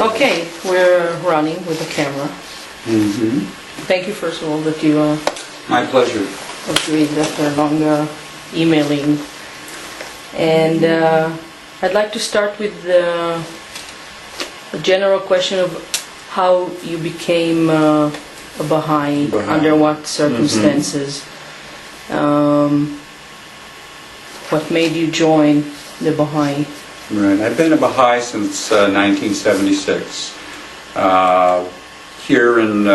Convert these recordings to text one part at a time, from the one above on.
Okay, we're running with the camera. Mm-hmm. Thank you, first of all, that you My pleasure. agreed after long emailing. And I'd like to start with the general question of how you became a Baha'i, under what circumstances. What made you join the Baha'i? Right. I've been a Baha'i since 1976. Here in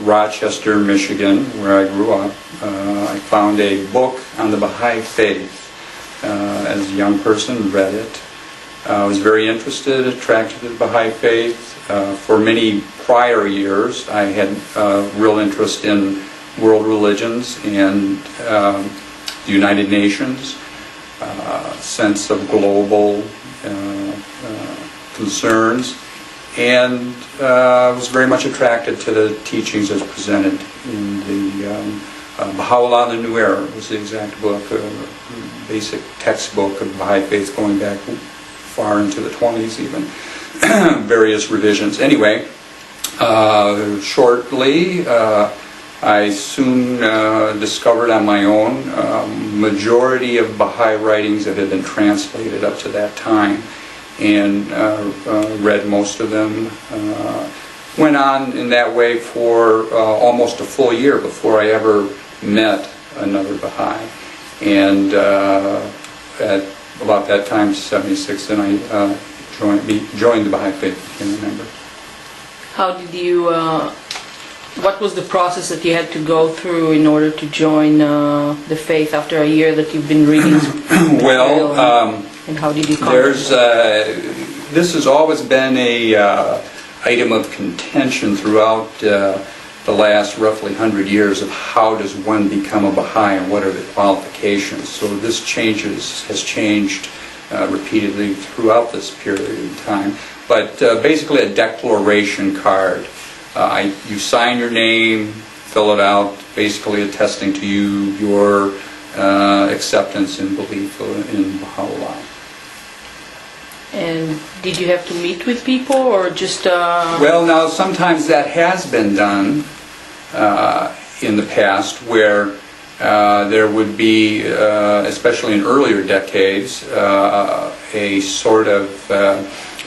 Rochester, Michigan, where I grew up, I found a book on the Baha'i faith. As a young person, read it. I was very interested, attracted to the Baha'i faith. For many prior years, I had real interest in world religions and the United Nations, sense of global concerns, and was very much attracted to the teachings as presented in the Baha'u'llah and the New Era was the exact book, basic textbook of Baha'i faith going back far into the 20s even, various revisions. Anyway, shortly, I soon discovered on my own majority of Baha'i writings that had been translated up to that time, and read most of them. Went on in that way for almost a full year before I ever met another Baha'i. And at about that time, 76, then I joined the Baha'i faith, became a member. How did you, what was the process that you had to go through in order to join the faith after a year that you've been reading? Well, and how did you come? This has always been a item of contention throughout the last roughly 100 years of how does one become a Baha'i and what are the qualifications. So this has changed repeatedly throughout this period of time. But basically a declaration card. You sign your name, fill it out, basically attesting to your acceptance and belief in Baha'u'llah. And did you have to meet with people or just... Well, now sometimes that has been done in the past where there would be, especially in earlier decades, a sort of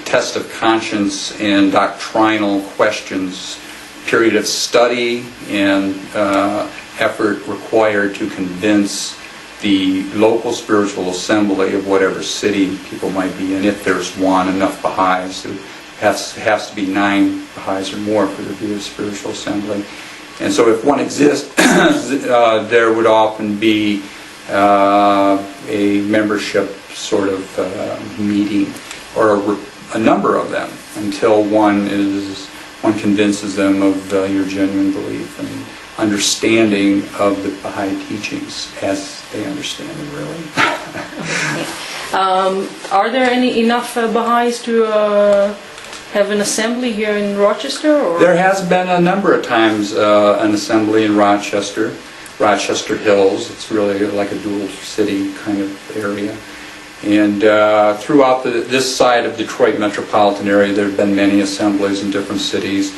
test of conscience and doctrinal questions, period of study and effort required to convince the local spiritual assembly of whatever city people might be in, if there's one, enough Baha'is. It has to be 9 Baha'is or more for there to be a spiritual assembly. And so if one exists, there would often be a membership sort of meeting, or a number of them, until one convinces them of your genuine belief and understanding of the Baha'i teachings as they understand them, really. Are there enough Baha'is to have an assembly here in Rochester? Or? There has been a number of times an assembly in Rochester Hills. It's really like a dual city kind of area. And throughout this side of Detroit metropolitan area, there have been many assemblies in different cities.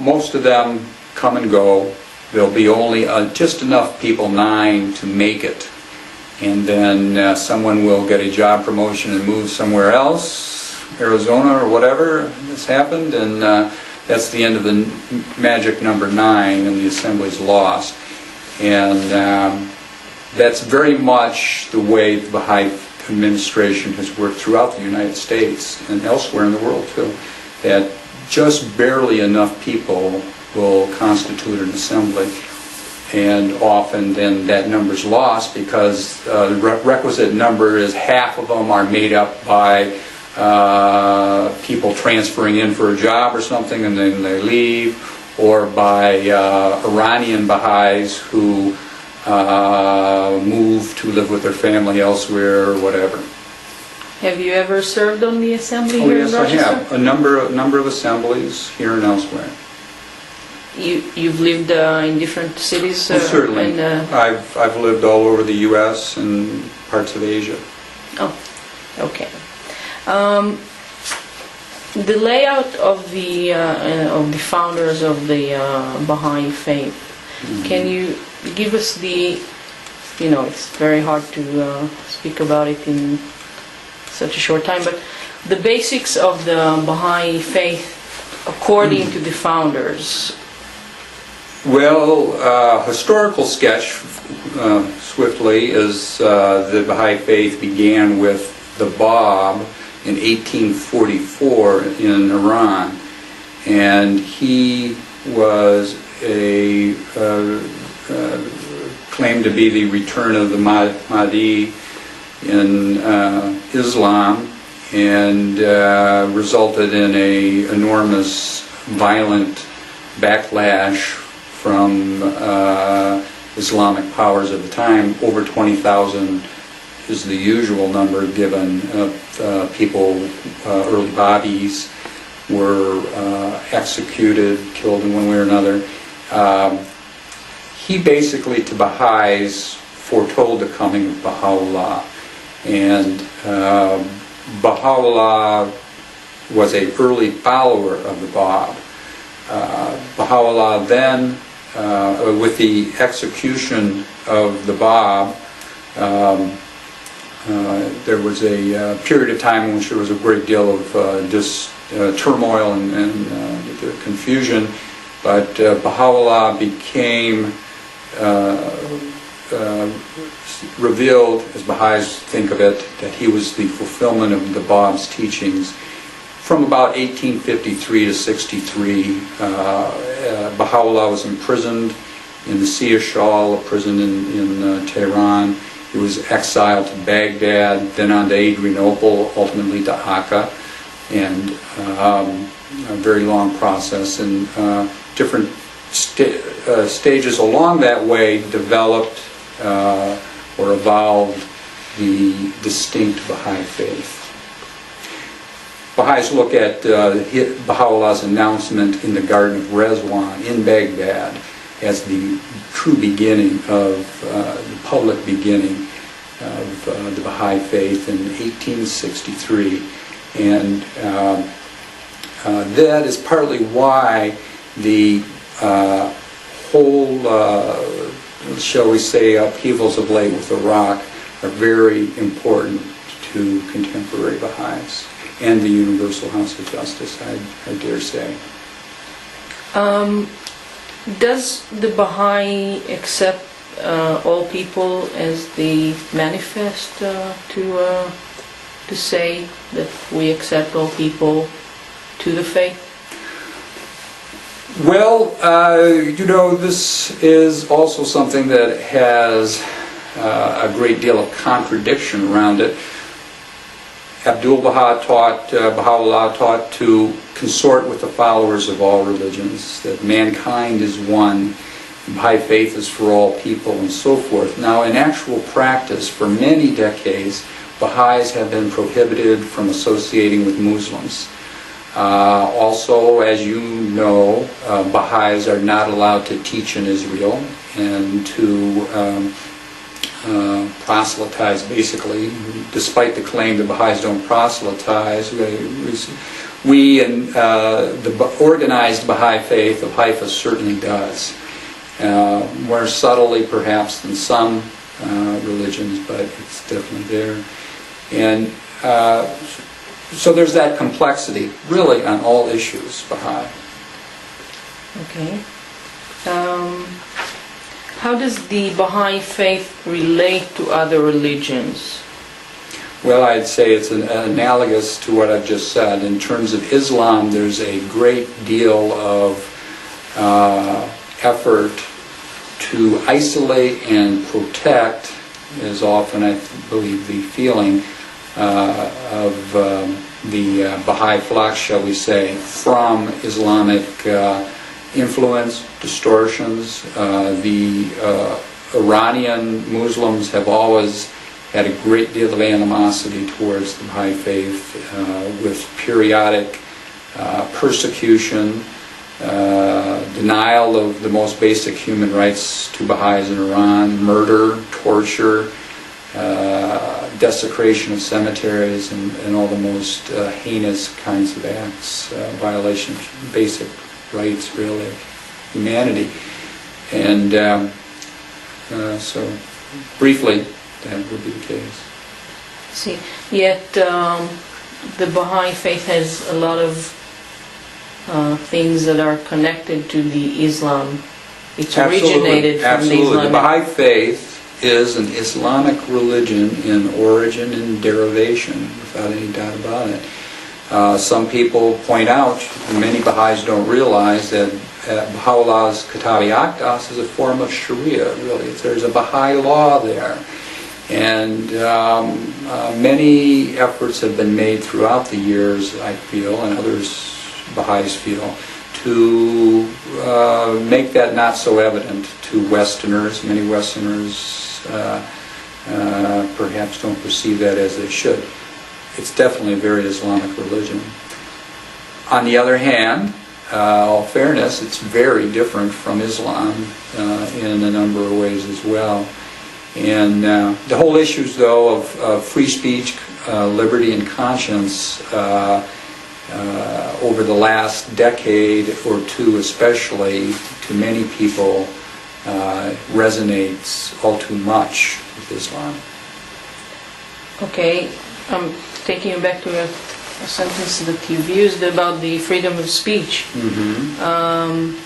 Most of them come and go. There'll be only just enough people, 9, to make it. And then someone will get a job promotion and move somewhere else, Arizona or whatever has happened, and that's the end of the magic number 9, and the assembly's lost. And that's very much the way the Baha'i administration has worked throughout the United States and elsewhere in the world too, that just barely enough people will constitute an assembly, and often then that number's lost because the requisite number is half of them are made up by people transferring in for a job or something and then they leave, or by Iranian Baha'is who move to live with their family elsewhere or whatever. Have you ever served on the assembly Oh, here yes, in Rochester? I have. A number of assemblies here and elsewhere. You've lived in different cities? Certainly. I've lived all over the U.S. and parts of Asia. Oh, okay. The layout of the founders of the Baha'i faith. Can you give us it's very hard to speak about it in such a short time, but the basics of the Baha'i faith according to the founders? Well, historical sketch, swiftly, is the Baha'i faith began with the Bab in 1844 in Iran, and he was claimed to be the return of the Mahdi in Islam, and resulted in a enormous violent backlash from Islamic powers at the time. Over 20,000 is the usual number given. People, early Baha'is, were executed, killed in one way or another. He basically, to Baha'is, foretold the coming of Baha'u'llah. And Baha'u'llah was an early follower of the Bab. Baha'u'llah then, with the execution of the Bab, there was a period of time in which there was a great deal of turmoil and confusion, but Baha'u'llah became revealed, as Baha'is think of it, that he was the fulfillment of the Bab's teachings. From about 1853 to 63, Baha'u'llah was imprisoned in the Sia Shal, a prison in Tehran. He was exiled to Baghdad, then on to Adrianople, ultimately to Akka, and a very long process. And different stages along that way developed or evolved the distinct Baha'i faith. Baha'is look at Baha'u'llah's announcement in the Garden of Rezwan in Baghdad as the true beginning of the public beginning of the Baha'i faith in 1863. And that is partly why the whole, shall we say, upheavals of late with Iraq are very important to contemporary Baha'is and the Universal House of Justice, I dare say. Does the Baha'i accept all people as the manifest to say that we accept all people to the faith? Well, this is also something that has a great deal of contradiction around it. Baha'u'llah taught to consort with the followers of all religions, that mankind is one, Baha'i faith is for all people, and so forth. Now, in actual practice, for many decades, Baha'is have been prohibited from associating with Muslims. Also, as you know, Baha'is are not allowed to teach in Israel and to proselytize, basically, despite the claim that Baha'is don't proselytize. We and the organized Baha'i faith of Haifa certainly does. More subtly, perhaps, than some religions, but it's definitely there. And so there's that complexity, really, on all issues, Baha'i. Okay. How does the Baha'i faith relate to other religions? Well, I'd say it's analogous to what I've just said. In terms of Islam, there's a great deal of effort to isolate and protect, is often, I believe, the feeling of the Baha'i flock, shall we say, from Islamic influence, distortions. The Iranian Muslims have always had a great deal of animosity towards the Baha'i faith, with periodic persecution, denial of the most basic human rights to Baha'is in Iran, murder, torture, desecration of cemeteries and all the most heinous kinds of acts, violation of basic rights, really, of humanity. And so, briefly, that would be the case. See, yet the Baha'i faith has a lot of things that are connected to the Islam. It's originated from Absolutely. the Islam. The Baha'i faith is an Islamic religion in origin and derivation, without any doubt about it. Some people point out, and many Baha'is don't realize, that Baha'u'llah's Kitabi Aqdas is a form of Sharia, really. There's a Baha'i law there. And many efforts have been made throughout the years, I feel, and others, Baha'is feel, to make that not so evident to Westerners. Many Westerners perhaps don't perceive that as they should. It's definitely a very Islamic religion. On the other hand, all fairness, it's very different from Islam in a number of ways as well. And the whole issues, though, of free speech, liberty, and conscience over the last decade or two especially, to many people, resonates all too much with Islam. Okay, I'm taking you back to a sentence that you've used about the freedom of speech. Mm-hmm.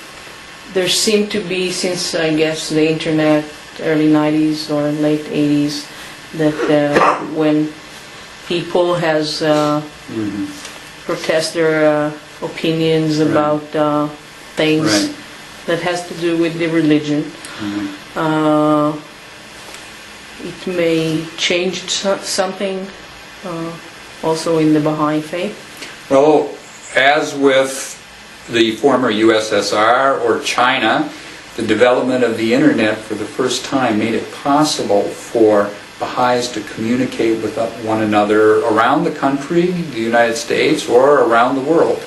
There seemed to be, since I guess the internet, early 90s or late 80s, that when people has protest their opinions about things that has to do with the religion, it may change something also in the Baha'i faith. Well, as with the former USSR or China, the development of the internet for the first time made it possible for Baha'is to communicate with one another around the country, the United States, or around the world,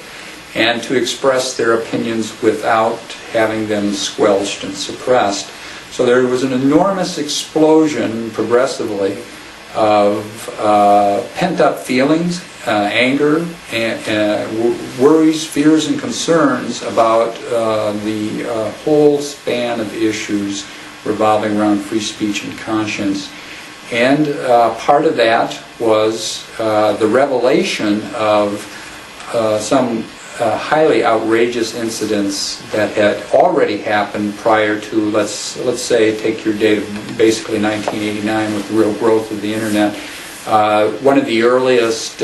and to express their opinions without having them squelched and suppressed. So there was an enormous explosion progressively of pent-up feelings, anger, and worries, fears, and concerns about the whole span of issues revolving around free speech and conscience. And part of that was the revelation of some highly outrageous incidents that had already happened prior to, let's say, take your date of basically 1989 with the real growth of the internet. One of the earliest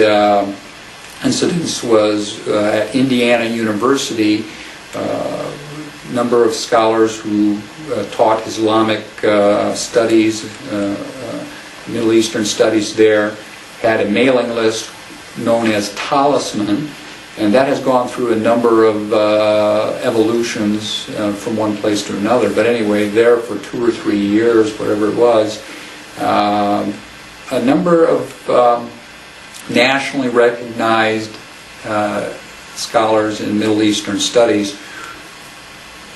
incidents was at Indiana University. A number of scholars who taught Islamic studies, Middle Eastern studies there, had a mailing list known as Talisman, and that has gone through a number of evolutions from one place to another. But anyway, there for 2 or 3 years, whatever it was, a number of nationally recognized scholars in Middle Eastern studies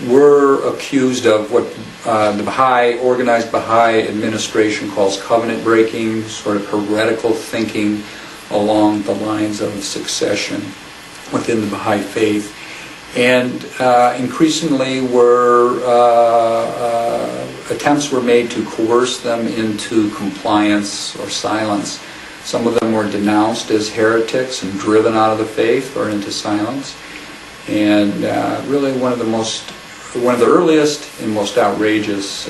were accused of what the Baha'i, organized Baha'i administration calls covenant breaking, sort of heretical thinking along the lines of succession within the Baha'i faith. And increasingly attempts were made to coerce them into compliance or silence. Some of them were denounced as heretics and driven out of the faith or into silence. And really one of the earliest and most outrageous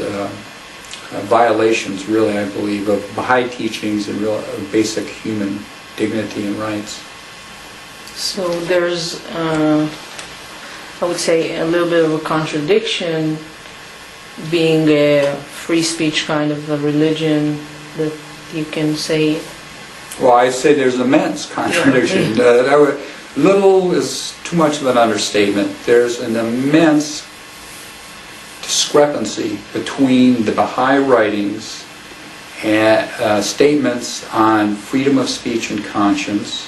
violations, really, I believe, of Baha'i teachings and real basic human dignity and rights. So there's, I would say, a little bit of a contradiction, being a free speech kind of a religion, that you can say. Well, I say there's immense contradiction. Little is too much of an understatement. There's an immense discrepancy between the Baha'i writings and statements on freedom of speech and conscience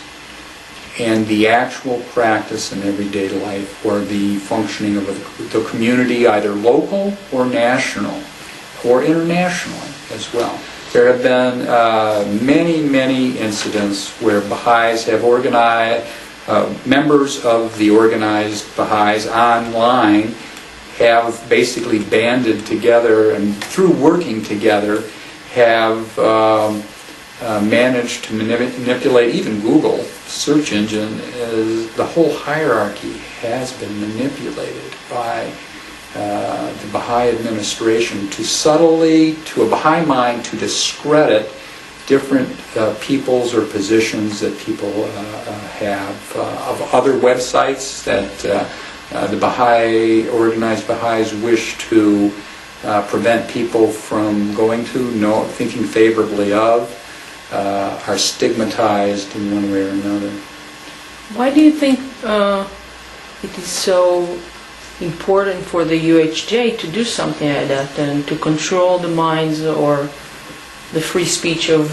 and the actual practice in everyday life, or the functioning of the community, either local or national or internationally as well. There have been many incidents where Baha'is have organized, members of the organized Baha'is online have basically banded together and through working together have managed to manipulate even Google search engine. The whole hierarchy has been manipulated by the Baha'i administration to subtly, to a Baha'i mind, to discredit different peoples or positions that people have of other websites that the Baha'i, organized Baha'is wish to prevent people from going to, thinking favorably of, are stigmatized in one way or another. Why do you think it is so important for the UHJ to do something like that and to control the minds or the free speech of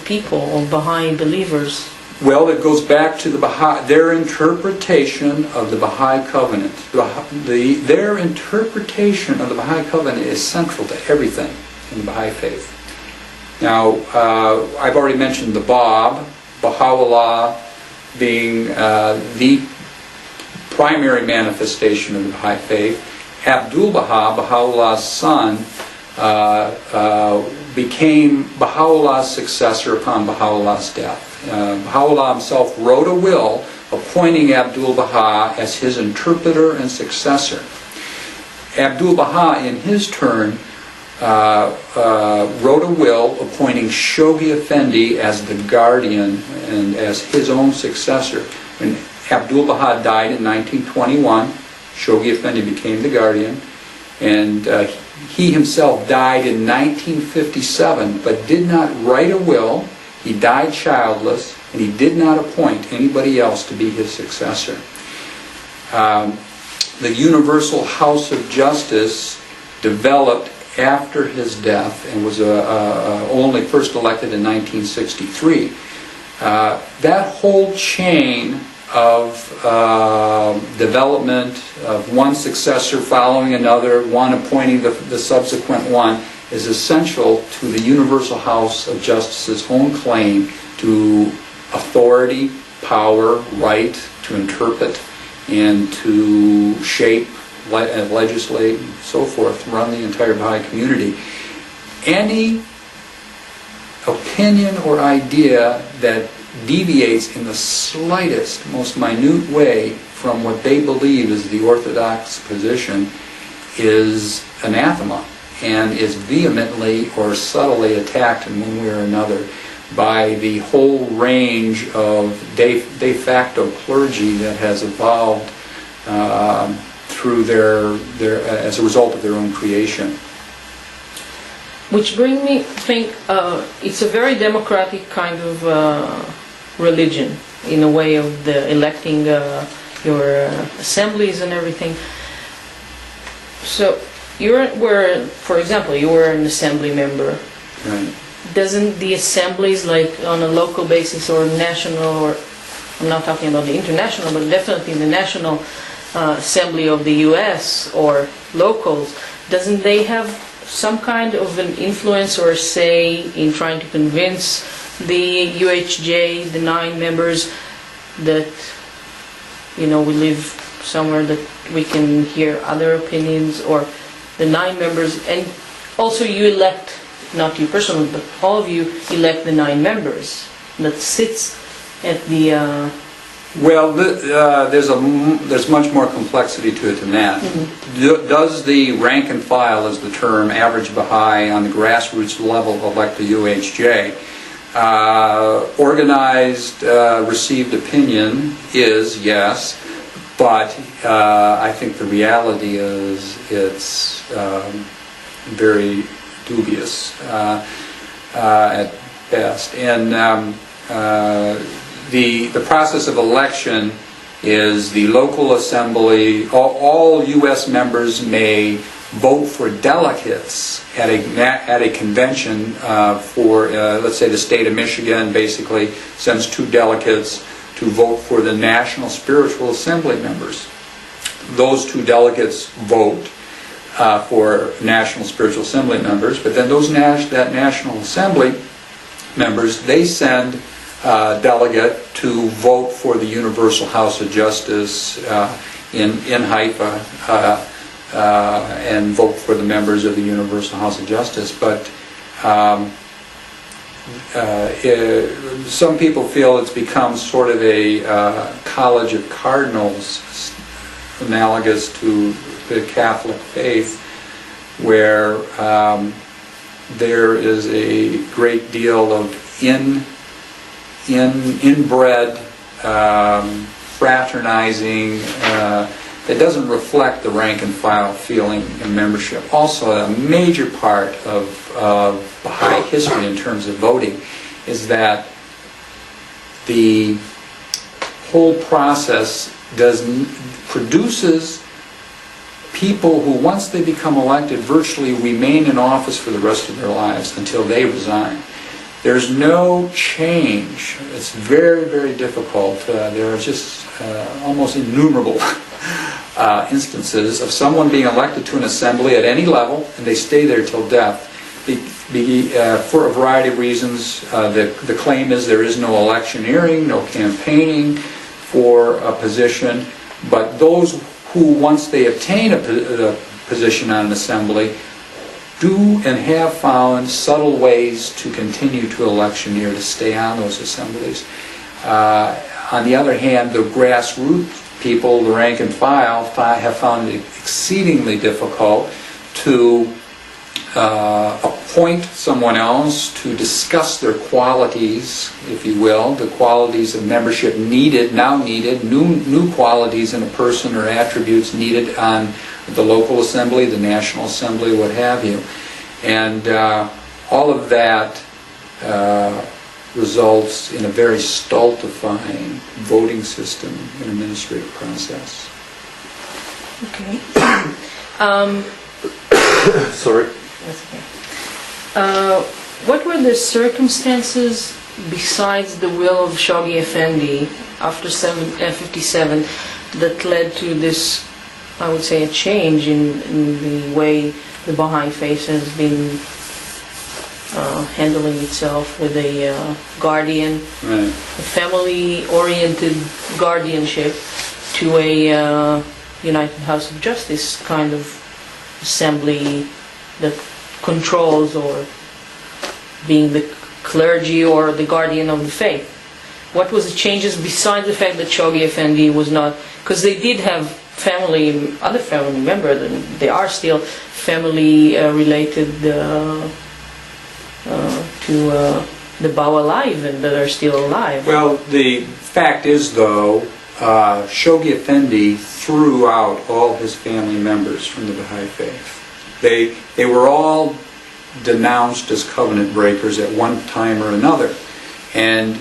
people, of Baha'i believers? Well, it goes back to their interpretation of the Baha'i covenant. Their interpretation of the Baha'i covenant is central to everything in the Baha'i faith. Now, I've already mentioned the Bab, Baha'u'llah being the primary manifestation of the Baha'i faith. Abdul-Baha, Baha'u'llah's son, became Baha'u'llah's successor upon Baha'u'llah's death. Baha'u'llah himself wrote a will appointing Abdul-Baha as his interpreter and successor. Abdul-Baha, in his turn, wrote a will appointing Shoghi Effendi as the guardian and as his own successor. When Abdul-Baha died in 1921, Shoghi Effendi became the guardian, and he himself died in 1957, but did not write a will. He died childless, and he did not appoint anybody else to be his successor. The Universal House of Justice developed after his death and was only first elected in 1963. That whole chain of development of one successor following another, one appointing the subsequent one, is essential to the Universal House of Justice's own claim to authority, power, right to interpret and to shape, legislate, and so forth, run the entire Baha'i community. Any opinion or idea that deviates in the slightest, most minute way from what they believe is the orthodox position is anathema and is vehemently or subtly attacked in one way or another by the whole range of de facto clergy that has evolved through their as a result of their own creation. Which brings me to think it's a very democratic kind of religion in a way of the electing your assemblies and everything. So for example, you were an assembly member. Right. Doesn't the assemblies, like on a local basis or national, or I'm not talking about the international, but definitely the national assembly of the U.S. or locals, doesn't they have some kind of an influence or say in trying to convince the UHJ, the 9 members, that we live somewhere that we can hear other opinions, or the 9 members, and also you elect, not you personally, but all of you elect the 9 members that sits at the... Well, there's much more complexity to it than that. Mm-hmm. Does the rank and file, as the term, average Baha'i on the grassroots level elect the UHJ? Organized, received opinion is yes, but I think the reality is it's very dubious at best. And the process of election is the local assembly. All U.S. members may vote for delegates at a convention for, let's say, the state of Michigan basically sends 2 delegates to vote for the National Spiritual Assembly members. Those 2 delegates vote. for National Spiritual Assembly members. But then that National Assembly members, they send a delegate to vote for the Universal House of Justice in Haifa and vote for the members of the Universal House of Justice. But some people feel it's become sort of a college of cardinals, analogous to the Catholic faith, where there is a great deal of inbred fraternizing that doesn't reflect the rank and file feeling and membership. Also, a major part of Baha'i history in terms of voting is that the whole process produces people who, once they become elected, virtually remain in office for the rest of their lives until they resign. There's no change. It's very, very difficult. There are just almost innumerable instances of someone being elected to an assembly at any level, and they stay there till death. For a variety of reasons, the claim is there is no electioneering, no campaigning for a position, but those who, once they obtain a position on an assembly, do and have found subtle ways to continue to electioneer, to stay on those assemblies. On the other hand, the grassroots people, the rank and file, have found it exceedingly difficult to appoint someone else to discuss their qualities, if you will, the qualities of membership now needed, new qualities in a person or attributes needed on the local assembly, the national assembly, what have you. And all of that results in a very stultifying voting system and administrative process. Okay. Sorry. That's okay. What were the circumstances besides the will of Shoghi Effendi after 57 that led to this, I would say, a change in the way the Baha'i faith has been handling itself with a guardian, Right. a family-oriented guardianship, to a United House of Justice kind of assembly that controls, or being the clergy or the guardian of the faith? What was the changes besides the fact that Shoghi Effendi was not, because they did have other family members, and they are still family related to the Bao alive, and that are still alive. Well, the fact is, though, Shoghi Effendi threw out all his family members from the Baha'i faith. They were all denounced as covenant breakers at one time or another, and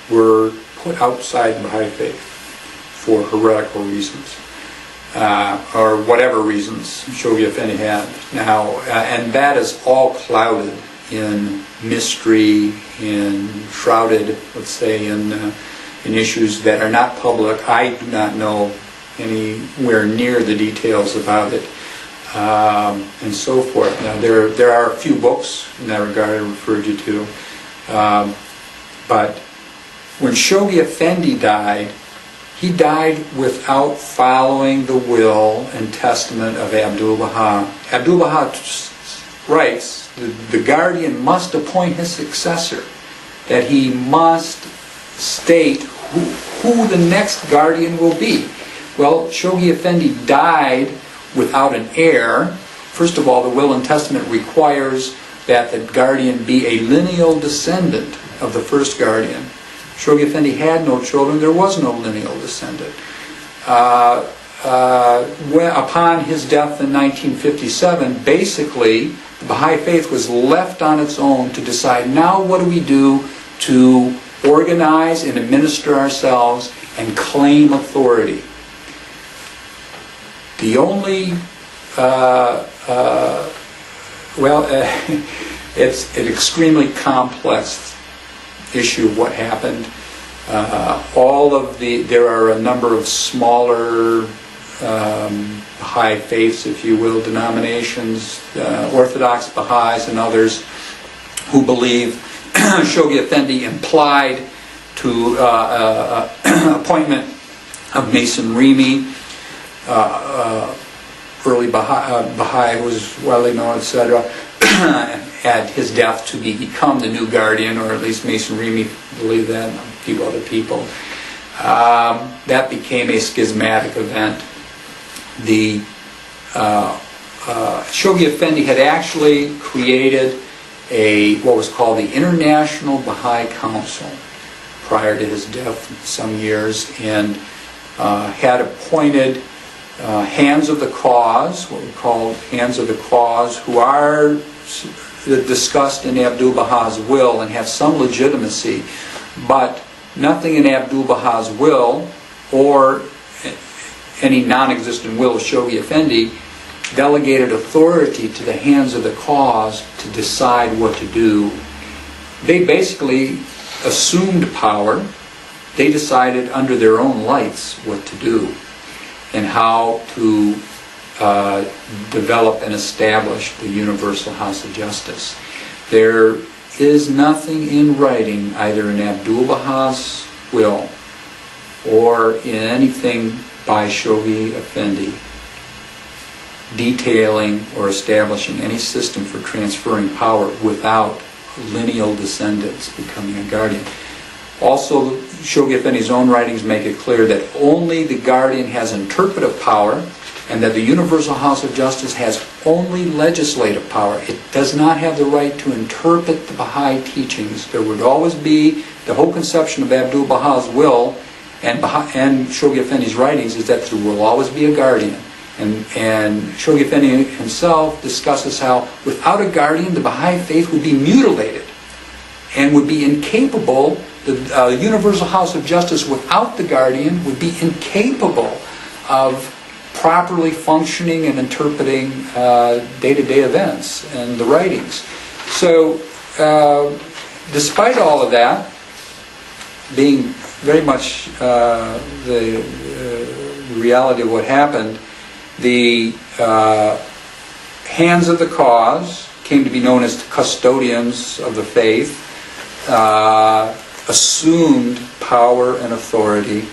were put outside the Baha'i faith for heretical reasons, or whatever reasons Shoghi Effendi had. Now, and that is all clouded in mystery, and shrouded, let's say, in issues that are not public. I do not know anywhere near the details about it. And so forth. Now, there are a few books in that regard I referred you to, but when Shoghi Effendi died, he died without following the will and testament of Abdu'l-Baha. Abdu'l-Baha writes, the guardian must appoint his successor, that he must state who the next guardian will be. Well, Shoghi Effendi died without an heir. First of all, the will and testament requires that the guardian be a lineal descendant of the first guardian. Shoghi Effendi had no children. There was no lineal descendant. Upon his death in 1957, basically, the Baha'i faith was left on its own to decide, now what do we do to organize and administer ourselves and claim authority. The only, it's an extremely complex issue of what happened. There are a number of smaller Baha'i faiths, if you will, denominations, Orthodox Baha'is and others who believe Shoghi Effendi implied to appointment of Mason Remy, early Baha'i who was widely known, etc., at his death to become the new guardian, or at least Mason Remy believed that, and a few other people. That became a schismatic event. The Shoghi Effendi had actually created what was called the International Baha'i Council prior to his death some years, and had appointed hands of the cause, what we called hands of the cause, who are discussed in Abdu'l-Baha's will and have some legitimacy, but nothing in Abdu'l-Baha's will or any non-existent will of Shoghi Effendi delegated authority to the hands of the cause to decide what to do. They basically assumed power. They decided under their own lights what to do and how to develop and establish the Universal House of Justice. There is nothing in writing, either in Abdu'l-Baha's will or in anything by Shoghi Effendi, detailing or establishing any system for transferring power without lineal descendants becoming a guardian. Also, Shoghi Effendi's own writings make it clear that only the guardian has interpretive power, and that the Universal House of Justice has only legislative power. It does not have the right to interpret the Baha'i teachings. There would always be, the whole conception of Abdu'l-Baha's will and Shoghi Effendi's writings is that there will always be a guardian. And Shoghi Effendi himself discusses how without a guardian the Baha'i faith would be mutilated and would be incapable, the Universal House of Justice without the guardian would be incapable of properly functioning and interpreting day-to-day events and the writings. So, despite all of that, being very much the reality of what happened, the hands of the cause came to be known as the custodians of the faith, assumed power and authority,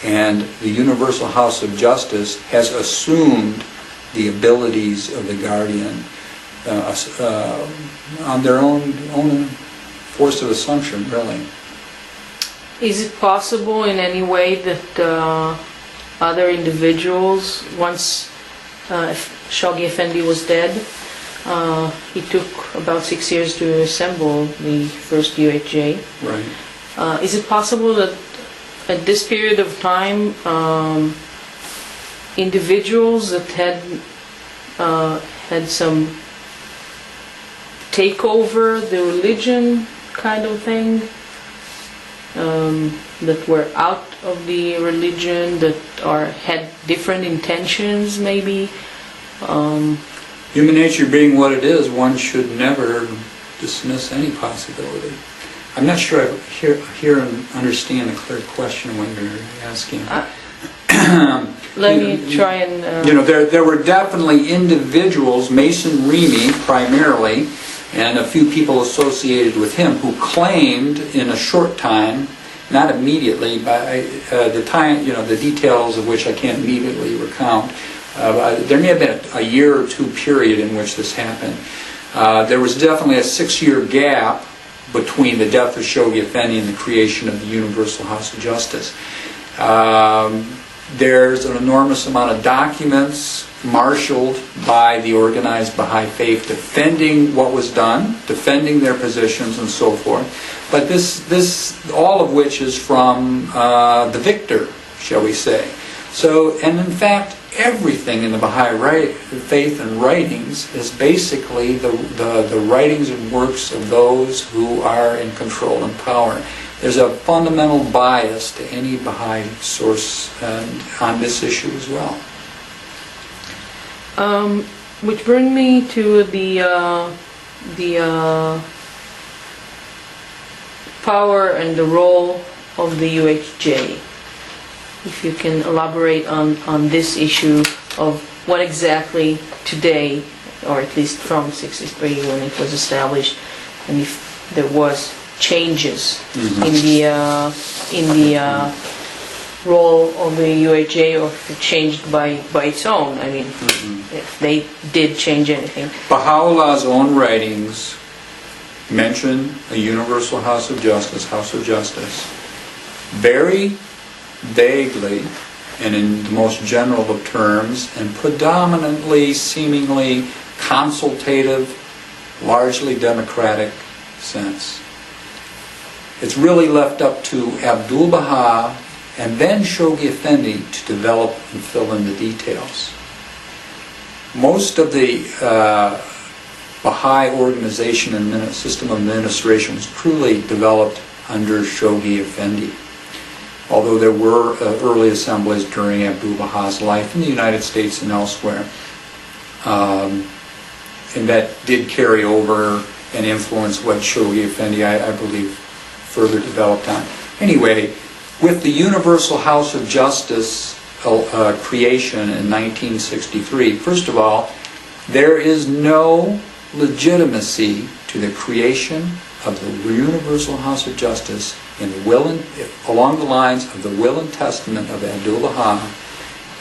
and the Universal House of Justice has assumed the abilities of the guardian on their own force of assumption, really. Is it possible in any way that other individuals, once Shoghi Effendi was dead, he took about 6 years to assemble the first UHJ. Right. Is it possible that at this period of time, individuals that had some takeover the religion kind of thing, that were out of the religion, that had different intentions, maybe? Human nature being what it is, one should never dismiss any possibility. I'm not sure I hear and understand a clear question when you're asking. Let me try and... there were definitely individuals, Mason Remy primarily, and a few people associated with him who claimed in a short time, not immediately, but the time, the details of which I can't immediately recount, there may have been a year or two period in which this happened. There was definitely a 6-year gap between the death of Shoghi Effendi and the creation of the Universal House of Justice. There's an enormous amount of documents marshaled by the organized Baha'i faith defending what was done, defending their positions and so forth. But this all of which is from the victor, shall we say. So, and in fact, everything in the Baha'i faith and writings is basically the writings and works of those who are in control and power. There's a fundamental bias to any Baha'i source on this issue as well. Which brings me to the power and the role of the UHJ. if you can elaborate on this issue of what exactly today, or at least from 63 when it was established, and if there was changes in the role of the UHA, or if it changed by its own. I mean, if they did change anything. Baha'u'llah's own writings mention a universal house of justice, very vaguely and in the most general of terms, and predominantly, seemingly consultative, largely democratic sense. It's really left up to Abdu'l-Baha and then Shoghi Effendi to develop and fill in the details. Most of the Baha'i organization and system of administration was truly developed under Shoghi Effendi, although there were early assemblies during Abdu'l-Baha's life in the United States and elsewhere. And that did carry over and influence what Shoghi Effendi, I believe, further developed on. Anyway, with the Universal House of Justice creation in 1963, first of all, there is no legitimacy to the creation of the Universal House of Justice in the along the lines of the will and testament of Abdu'l-Baha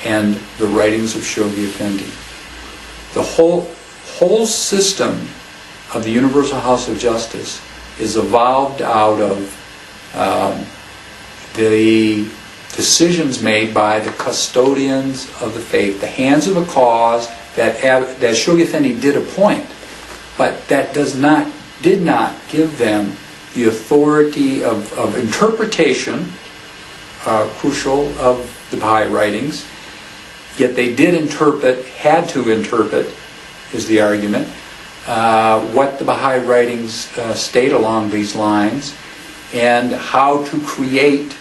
and the writings of Shoghi Effendi. The whole system of the Universal House of Justice is evolved out of the decisions made by the custodians of the faith, the hands of a cause that Shoghi Effendi did appoint, but that did not give them the authority of interpretation, crucial, of the Baha'i writings. Yet they did had to interpret, is the argument, what the Baha'i writings state along these lines, and how to create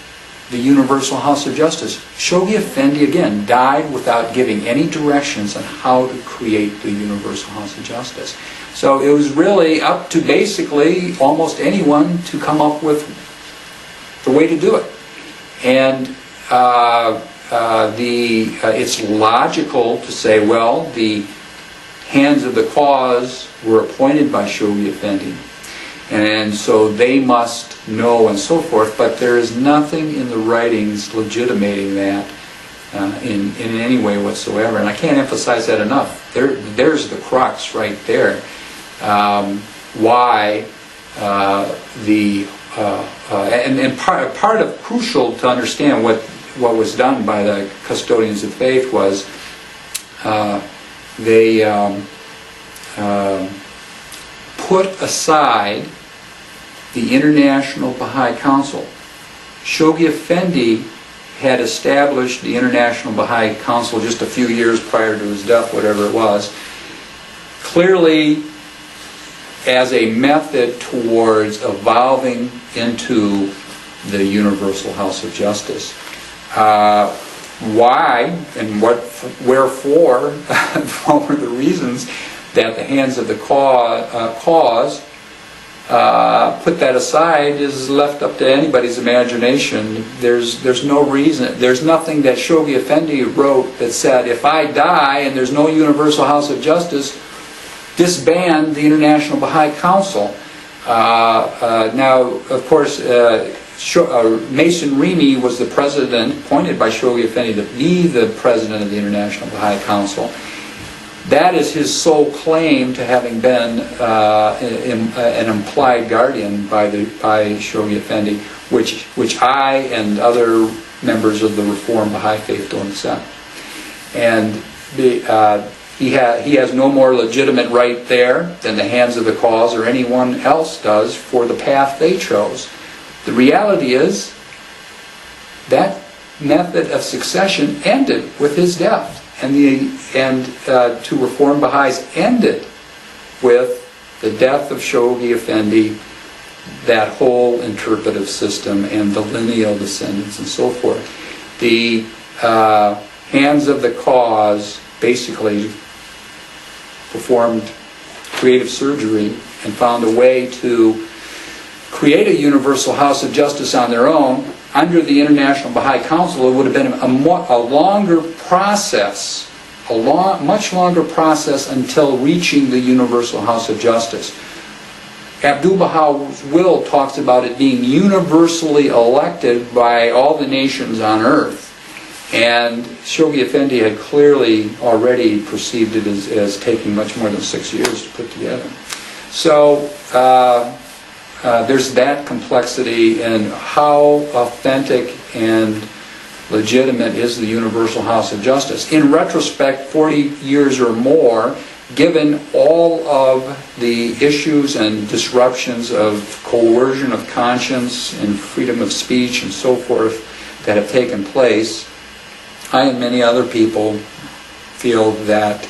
the Universal House of Justice. Shoghi Effendi, again, died without giving any directions on how to create the Universal House of Justice. So it was really up to basically almost anyone to come up with the way to do it. And it's logical to say, well, the hands of the cause were appointed by Shoghi Effendi, and so they must know and so forth, but there is nothing in the writings legitimating that in any way whatsoever, and I can't emphasize that enough. There's the crux right there. Why part of crucial to understand what was done by the custodians of faith was they put aside the International Baha'i Council. Shoghi Effendi had established the International Baha'i Council just a few years prior to his death, whatever it was, clearly as a method towards evolving into the Universal House of Justice. Why and wherefore, what were the reasons that the hands of the cause put that aside is left up to anybody's imagination. There's no reason. There's nothing that Shoghi Effendi wrote that said, if I die and there's no Universal House of Justice, disband the International Baha'i Council. Now, of course, Mason Remy was the president, appointed by Shoghi Effendi to be the president of the International Baha'i Council. That is his sole claim to having been an implied guardian by Shoghi Effendi, which I and other members of the Reformed Baha'i faith don't accept. And he has no more legitimate right there than the hands of the cause or anyone else does for the path they chose. The reality is that method of succession ended with his death, and to Reformed Baha'is ended with the death of Shoghi Effendi, that whole interpretive system and the lineal descendants and so forth. The hands of the cause basically performed creative surgery and found a way to create a Universal House of Justice on their own, under the International Baha'i Council, it would have been a longer process, much longer process until reaching the Universal House of Justice. Abdu'l-Baha's will talks about it being universally elected by all the nations on earth. And Shoghi Effendi had clearly already perceived it as taking much more than 6 years to put together. So there's that complexity, and how authentic and legitimate is the Universal House of Justice. In retrospect, 40 years or more, given all of the issues and disruptions of coercion of conscience and freedom of speech and so forth that have taken place, I and many other people feel that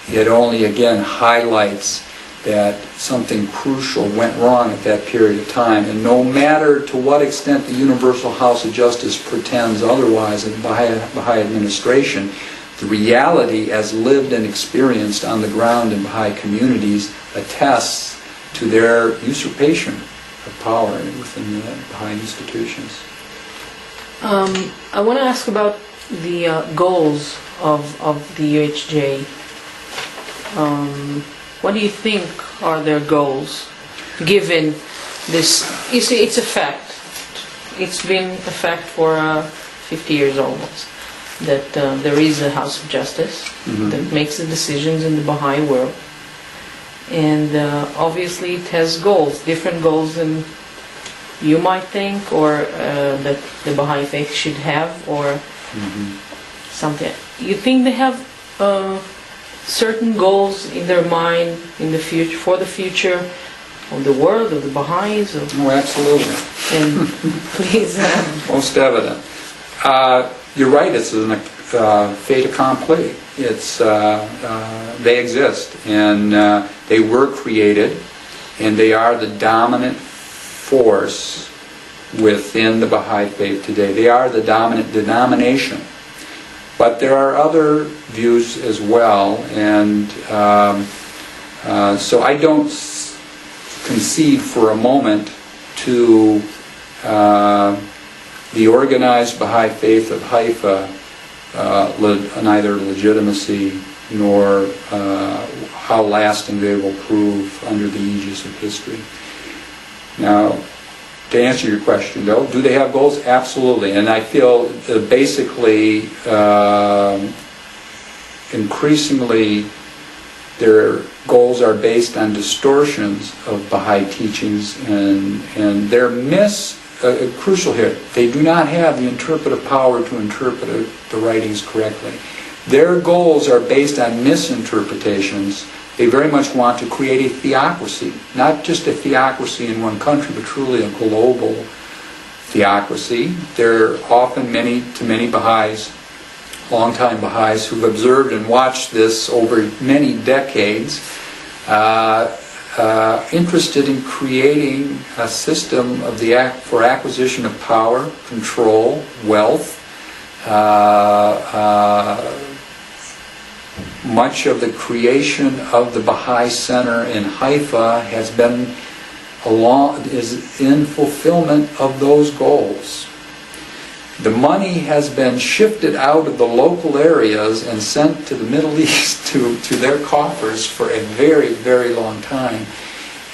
it only again highlights that something crucial went wrong at that period of time. And no matter to what extent the Universal House of Justice pretends otherwise in the Baha'i administration, the reality as lived and experienced on the ground in Baha'i communities attests to their usurpation of power within the Baha'i institutions. I want to ask about the goals of the UHJ. What do you think are their goals, given this? You see, it's a fact. It's been a fact for 50 years almost, that there is a House of Justice that makes the decisions in the Baha'i world. And obviously it has goals, different goals than you might think, or that the Baha'i faith should have, or something. You think they have certain goals in their mind in the future, for the future of the world, of the Baha'is? Oh, absolutely. And please. Most evident. You're right, it's a fait accompli. It's, they exist, and they were created, and they are the dominant force within the Baha'i faith today. They are the dominant denomination. But there are other views as well, and so I don't concede for a moment to the organized Baha'i faith of Haifa neither legitimacy nor how lasting they will prove under the aegis of history. Now, to answer your question though, do they have goals? Absolutely. And I feel basically increasingly their goals are based on distortions of Baha'i teachings, and they're crucial here. They do not have the interpretive power to interpret the writings correctly. Their goals are based on misinterpretations. They very much want to create a theocracy, not just a theocracy in one country, but truly a global theocracy. There are often many Baha'is, longtime Baha'is, who've observed and watched this over many decades, interested in creating a system of for acquisition of power, control, wealth. Much of the creation of the Baha'i Center in Haifa is in fulfillment of those goals. The money has been shifted out of the local areas and sent to the Middle East to their coffers for a very, very long time.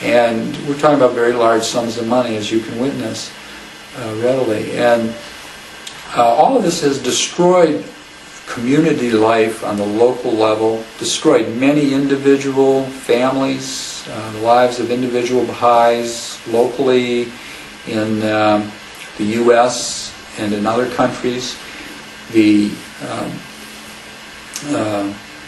And we're talking about very large sums of money, as you can witness readily. And all of this has destroyed community life on the local level, destroyed many individual families, the lives of individual Baha'is locally in the U.S. and in other countries. The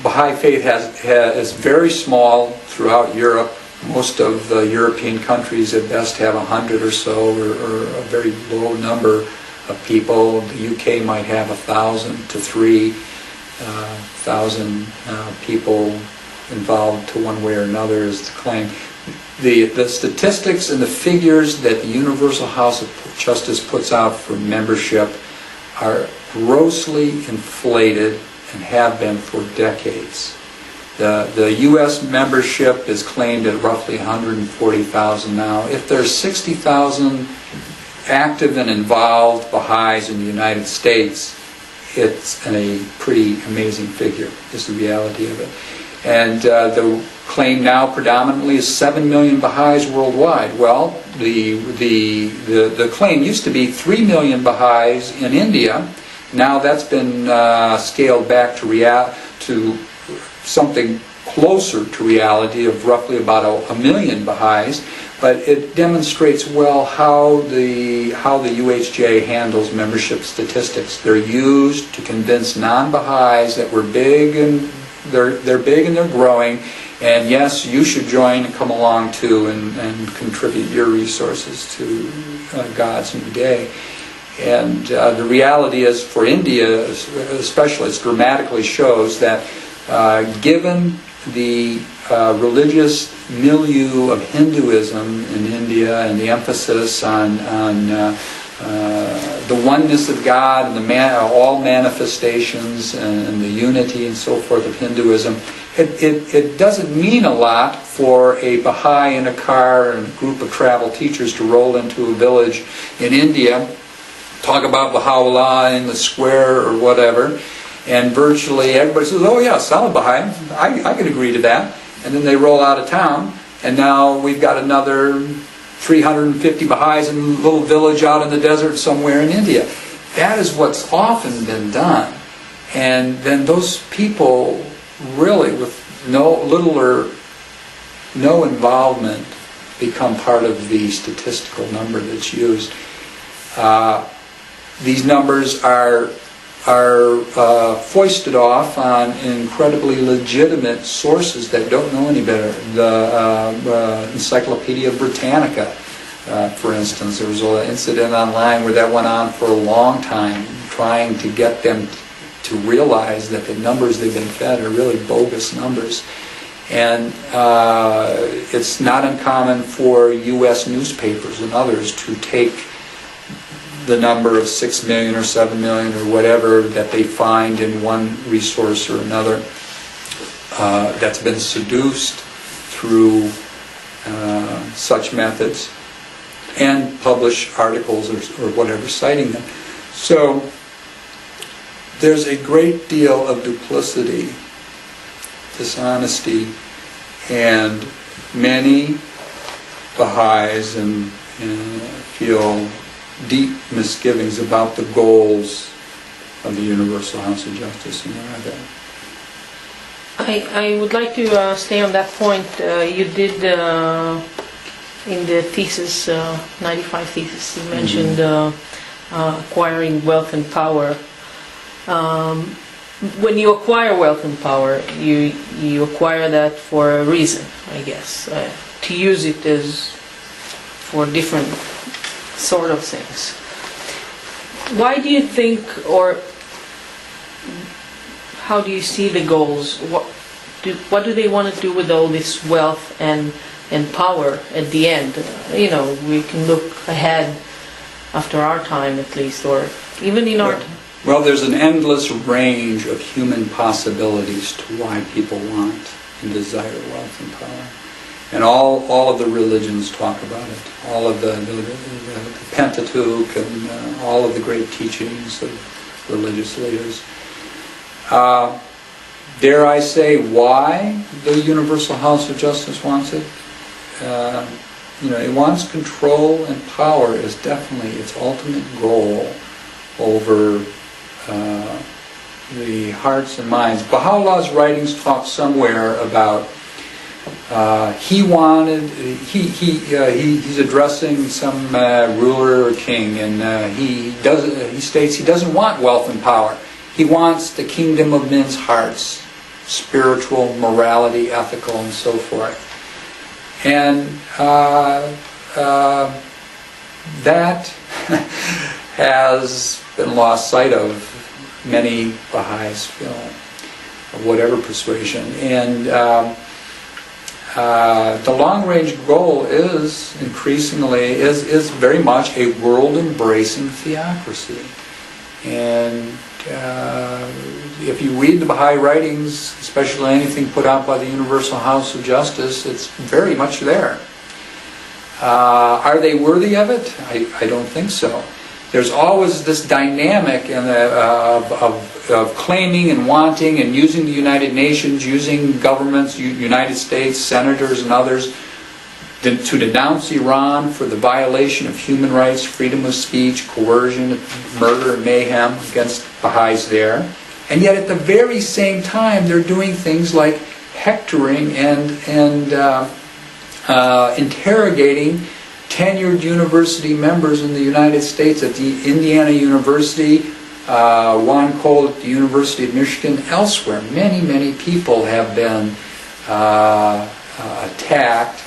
Baha'i faith is very small throughout Europe. Most of the European countries at best have 100 or so, or a very low number of people. The UK might have 1,000 to 3,000 people involved to one way or another, is the claim. The statistics and the figures that the Universal House of Justice puts out for membership are grossly inflated and have been for decades. The U.S. membership is claimed at roughly 140,000 now. If there's 60,000 active and involved Baha'is in the United States, it's a pretty amazing figure, is the reality of it. And the claim now predominantly is 7 million Baha'is worldwide. Well, the claim used to be 3 million Baha'is in India. Now that's been scaled back to something closer to reality of roughly about a million Baha'is. But it demonstrates well how the UHJ handles membership statistics. They're used to convince non-Baha'is that we're big and they're big and they're growing, and yes, you should join and come along too and contribute your resources to God's new day. And the reality is, for India especially, it dramatically shows that given the religious milieu of Hinduism in India and the emphasis on the oneness of God and all manifestations and the unity and so forth of Hinduism, it doesn't mean a lot for a Baha'i in a car and a group of travel teachers to roll into a village in India, talk about Baha'u'llah in the square or whatever, and virtually everybody says, oh yes, I'm a Baha'i, I can agree to that. And then they roll out of town, and now we've got another 350 Baha'is in a little village out in the desert somewhere in India. That is what's often been done. And then those people really, with little or no involvement, become part of the statistical number that's used. These numbers are foisted off on incredibly legitimate sources that don't know any better. The Encyclopedia Britannica, for instance, there was an incident online where that went on for a long time, trying to get them to realize that the numbers they've been fed are really bogus numbers. And it's not uncommon for U.S. newspapers and others to take the number of 6 million or 7 million or whatever that they find in one resource or another that's been seduced through such methods, and publish articles or whatever citing them. So there's a great deal of duplicity, dishonesty, and many Baha'is feel deep misgivings about the goals of the Universal House of Justice in America. I would like to stay on that point. You did in the thesis, 95 thesis, you mentioned acquiring wealth and power. When you acquire wealth and power, you acquire that for a reason, I guess, to use it as for different sort of things. Why do you think, or how do you see the goals? What do they want to do with all this wealth and power at the end? You know, we can look ahead after our time at least, or even in our time. Well, there's an endless range of human possibilities to why people want and desire wealth and power. And all of the religions talk about it. All of the Pentateuch and all of the great teachings of religious leaders. Dare I say why the Universal House of Justice wants it? It wants control and power is definitely its ultimate goal over the hearts and minds. Baha'u'llah's writings talk somewhere about he's addressing some ruler or king, and he states he doesn't want wealth and power. He wants the kingdom of men's hearts, spiritual, morality, ethical, and so forth. And that has been lost sight of many Baha'is, of whatever persuasion. And the long-range goal is increasingly is very much a world-embracing theocracy. And if you read the Baha'i writings, especially anything put out by the Universal House of Justice, it's very much there. Are they worthy of it? I don't think so. There's always this dynamic of claiming and wanting and using the United Nations, using governments, United States, senators and others, to denounce Iran for the violation of human rights, freedom of speech, coercion, murder, and mayhem against Baha'is there. And yet at the very same time, they're doing things like hectoring and interrogating tenured university members in the United States at the Indiana University, Juan Cole at the University of Michigan, elsewhere. Many, many people have been attacked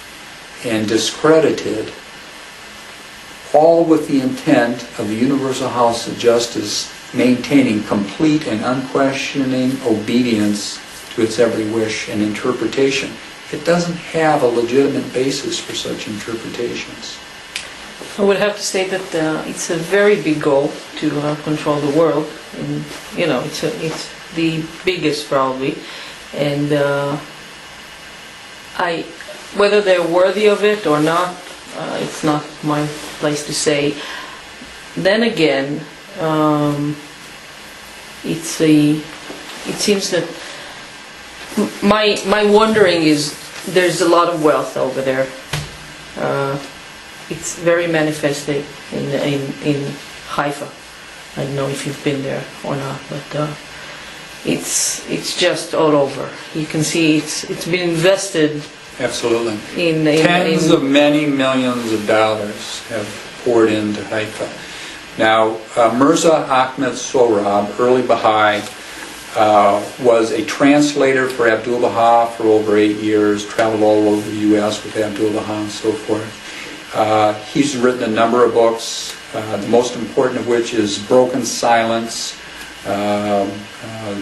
and discredited, all with the intent of the Universal House of Justice maintaining complete and unquestioning obedience to its every wish and interpretation. It doesn't have a legitimate basis for such interpretations. I would have to say that it's a very big goal to control the world, and it's the biggest probably, and whether they're worthy of it or not, it's not my place to say. Then again, it seems that my wondering is there's a lot of wealth over there. It's very manifested in Haifa. I don't know if you've been there or not, but it's just all over. You can see it's been invested. Absolutely. Tens of many millions of dollars have poured into Haifa. Now, Mirza Ahmed Sohrab, early Baha'i, was a translator for Abdu'l-Baha for over 8 years, traveled all over the U.S. with Abdu'l-Baha and so forth. He's written a number of books, the most important of which is Broken Silence,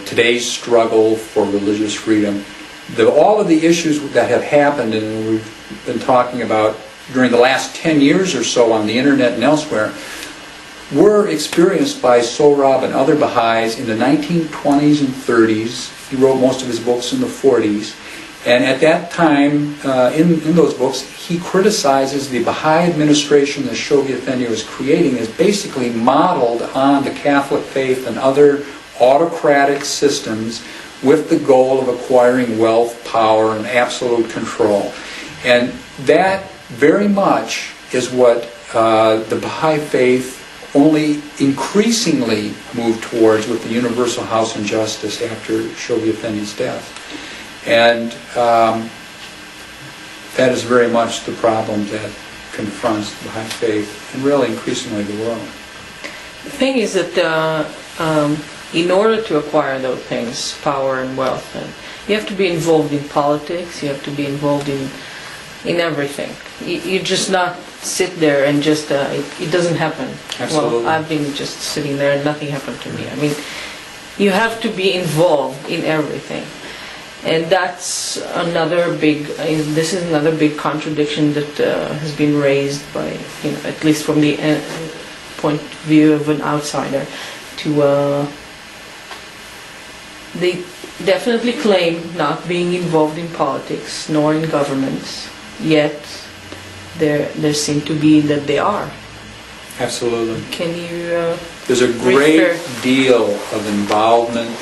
Today's Struggle for Religious Freedom. All of the issues that have happened and we've been talking about during the last 10 years or so on the internet and elsewhere were experienced by Sohrab and other Baha'is in the 1920s and 30s. He wrote most of his books in the 40s. And at that time, in those books, he criticizes the Baha'i administration that Shoghi Effendi was creating as basically modeled on the Catholic faith and other autocratic systems with the goal of acquiring wealth, power, and absolute control. And that very much is what the Baha'i faith only increasingly moved towards with the Universal House and Justice after Shoghi Effendi's death. And that is very much the problem that confronts the Baha'i faith and really increasingly the world. The thing is that in order to acquire those things, power and wealth, you have to be involved in politics, you have to be involved in everything. You just not sit there and just, it doesn't happen. Absolutely. Well, I've been just sitting there and nothing happened to me. I mean, you have to be involved in everything. And that's this is another big contradiction that has been raised by, at least from the point of view of an outsider, they definitely claim not being involved in politics nor in governments, yet there seem to be that they are. Absolutely. Can you There's a great deal of involvement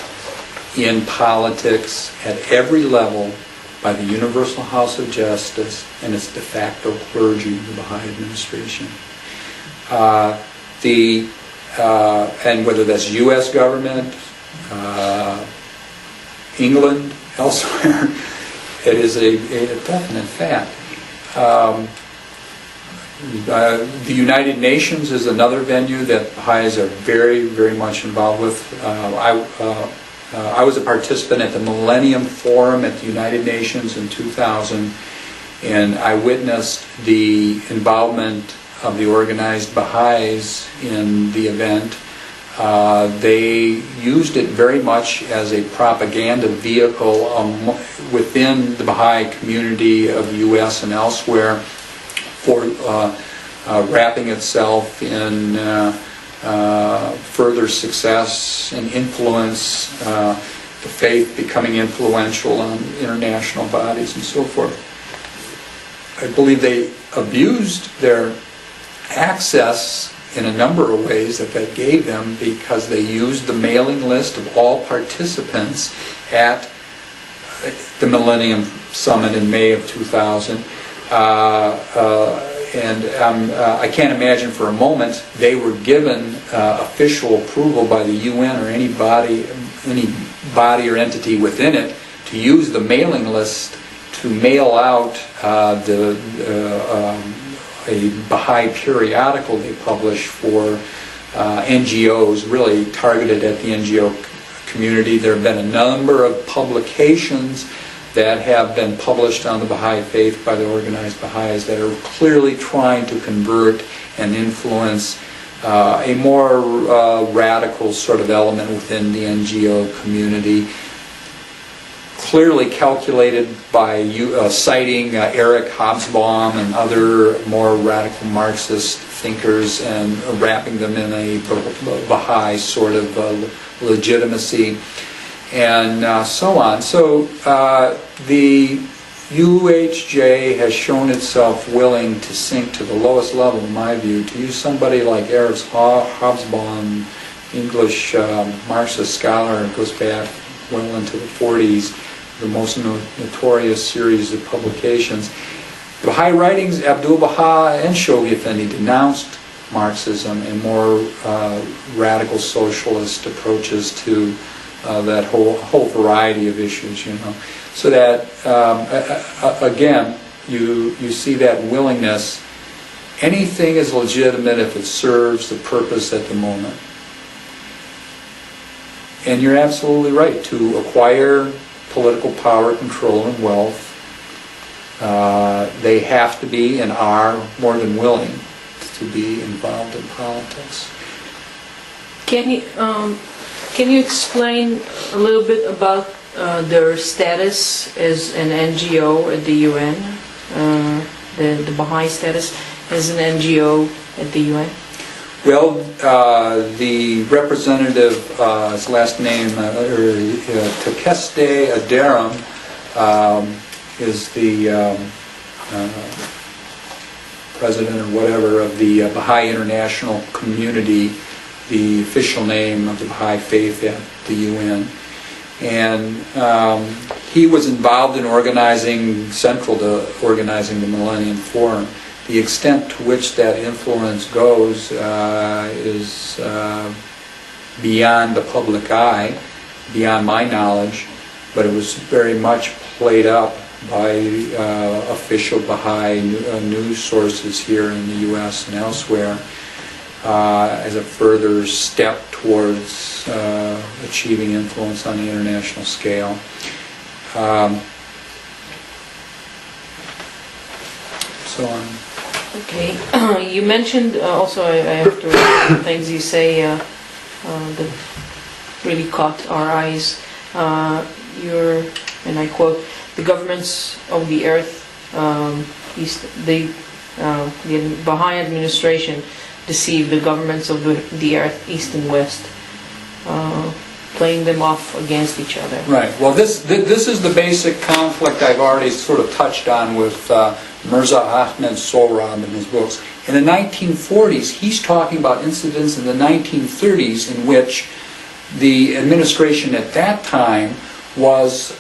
in politics at every level by the Universal House of Justice and its de facto clergy, the Baha'i administration. And whether that's U.S. government, England, elsewhere, it is a definite fact. The United Nations is another venue that Baha'is are very, very much involved with. I was a participant at the Millennium Forum at the United Nations in 2000, and I witnessed the involvement of the organized Baha'is in the event. They used it very much as a propaganda vehicle within the Baha'i community of the U.S. and elsewhere for wrapping itself in further success and influence, the faith becoming influential on international bodies and so forth. I believe they abused their access in a number of ways that gave them, because they used the mailing list of all participants at the Millennium Summit in May of 2000. I can't imagine for a moment they were given official approval by the UN or any body or entity within it to use the mailing list to mail out a Baha'i periodical they publish for NGOs, really targeted at the NGO community. There have been a number of publications that have been published on the Baha'i faith by the organized Baha'is that are clearly trying to convert and influence a more radical sort of element within the NGO community, clearly calculated by citing Eric Hobsbawm and other more radical Marxist thinkers and wrapping them in a Baha'i sort of legitimacy, and so on. So the UHJ has shown itself willing to sink to the lowest level, in my view, to use somebody like Eric Hobsbawm, English Marxist scholar, goes back well into the 40s, the most notorious series of publications. The Baha'i writings, Abdul Baha and Shoghi Effendi denounced Marxism and more radical socialist approaches to that whole variety of issues, So that, again, you see that willingness. Anything is legitimate if it serves the purpose at the moment. And you're absolutely right. To acquire political power, control, and wealth, they have to be and are more than willing to be involved in politics. Can you explain a little bit about their status as an NGO at the UN, the Baha'i status as an NGO at the UN? Well, the representative, his last name, Takeste Aderam, is the president or whatever of the Baha'i International Community, the official name of the Baha'i faith at the UN. And he was involved in central to organizing the Millennium Forum. The extent to which that influence goes is beyond the public eye, beyond my knowledge, but it was very much played up by official Baha'i news sources here in the U.S. and elsewhere as a further step towards achieving influence on the international scale. So on. Okay. You mentioned also, I have to read the things you say that really caught our eyes. And I quote, the governments of the earth, the Baha'i administration deceived the governments of the earth, east and west, playing them off against each other. Right. Well, this is the basic conflict I've already sort of touched on with Mirza Ahmed Sohrab in his books. In the 1940s, he's talking about incidents in the 1930s in which the administration at that time was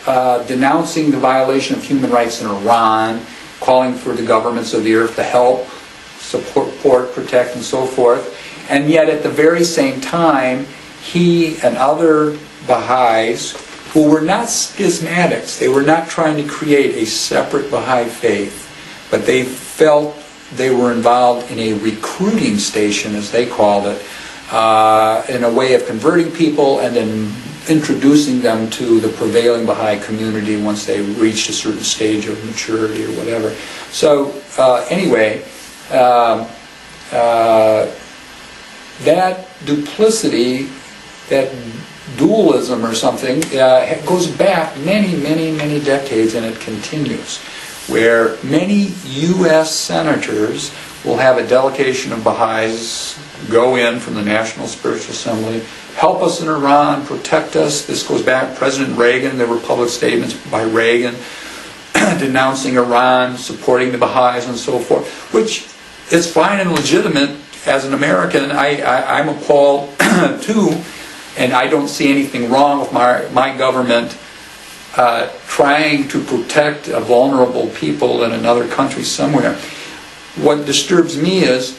denouncing the violation of human rights in Iran, calling for the governments of the earth to help, support, protect, and so forth. And yet at the very same time, he and other Baha'is who were not schismatics, they were not trying to create a separate Baha'i faith, but they felt they were involved in a recruiting station, as they called it, in a way of converting people and then introducing them to the prevailing Baha'i community once they reached a certain stage of maturity or whatever. So anyway, that duplicity, that dualism or something, goes back many decades, and it continues, where many U.S. senators will have a delegation of Baha'is go in from the National Spiritual Assembly, help us in Iran, protect us. This goes back, President Reagan, there were public statements by Reagan denouncing Iran, supporting the Baha'is and so forth, which is fine and legitimate. As an American, I'm appalled too, and I don't see anything wrong with my government trying to protect a vulnerable people in another country somewhere. What disturbs me is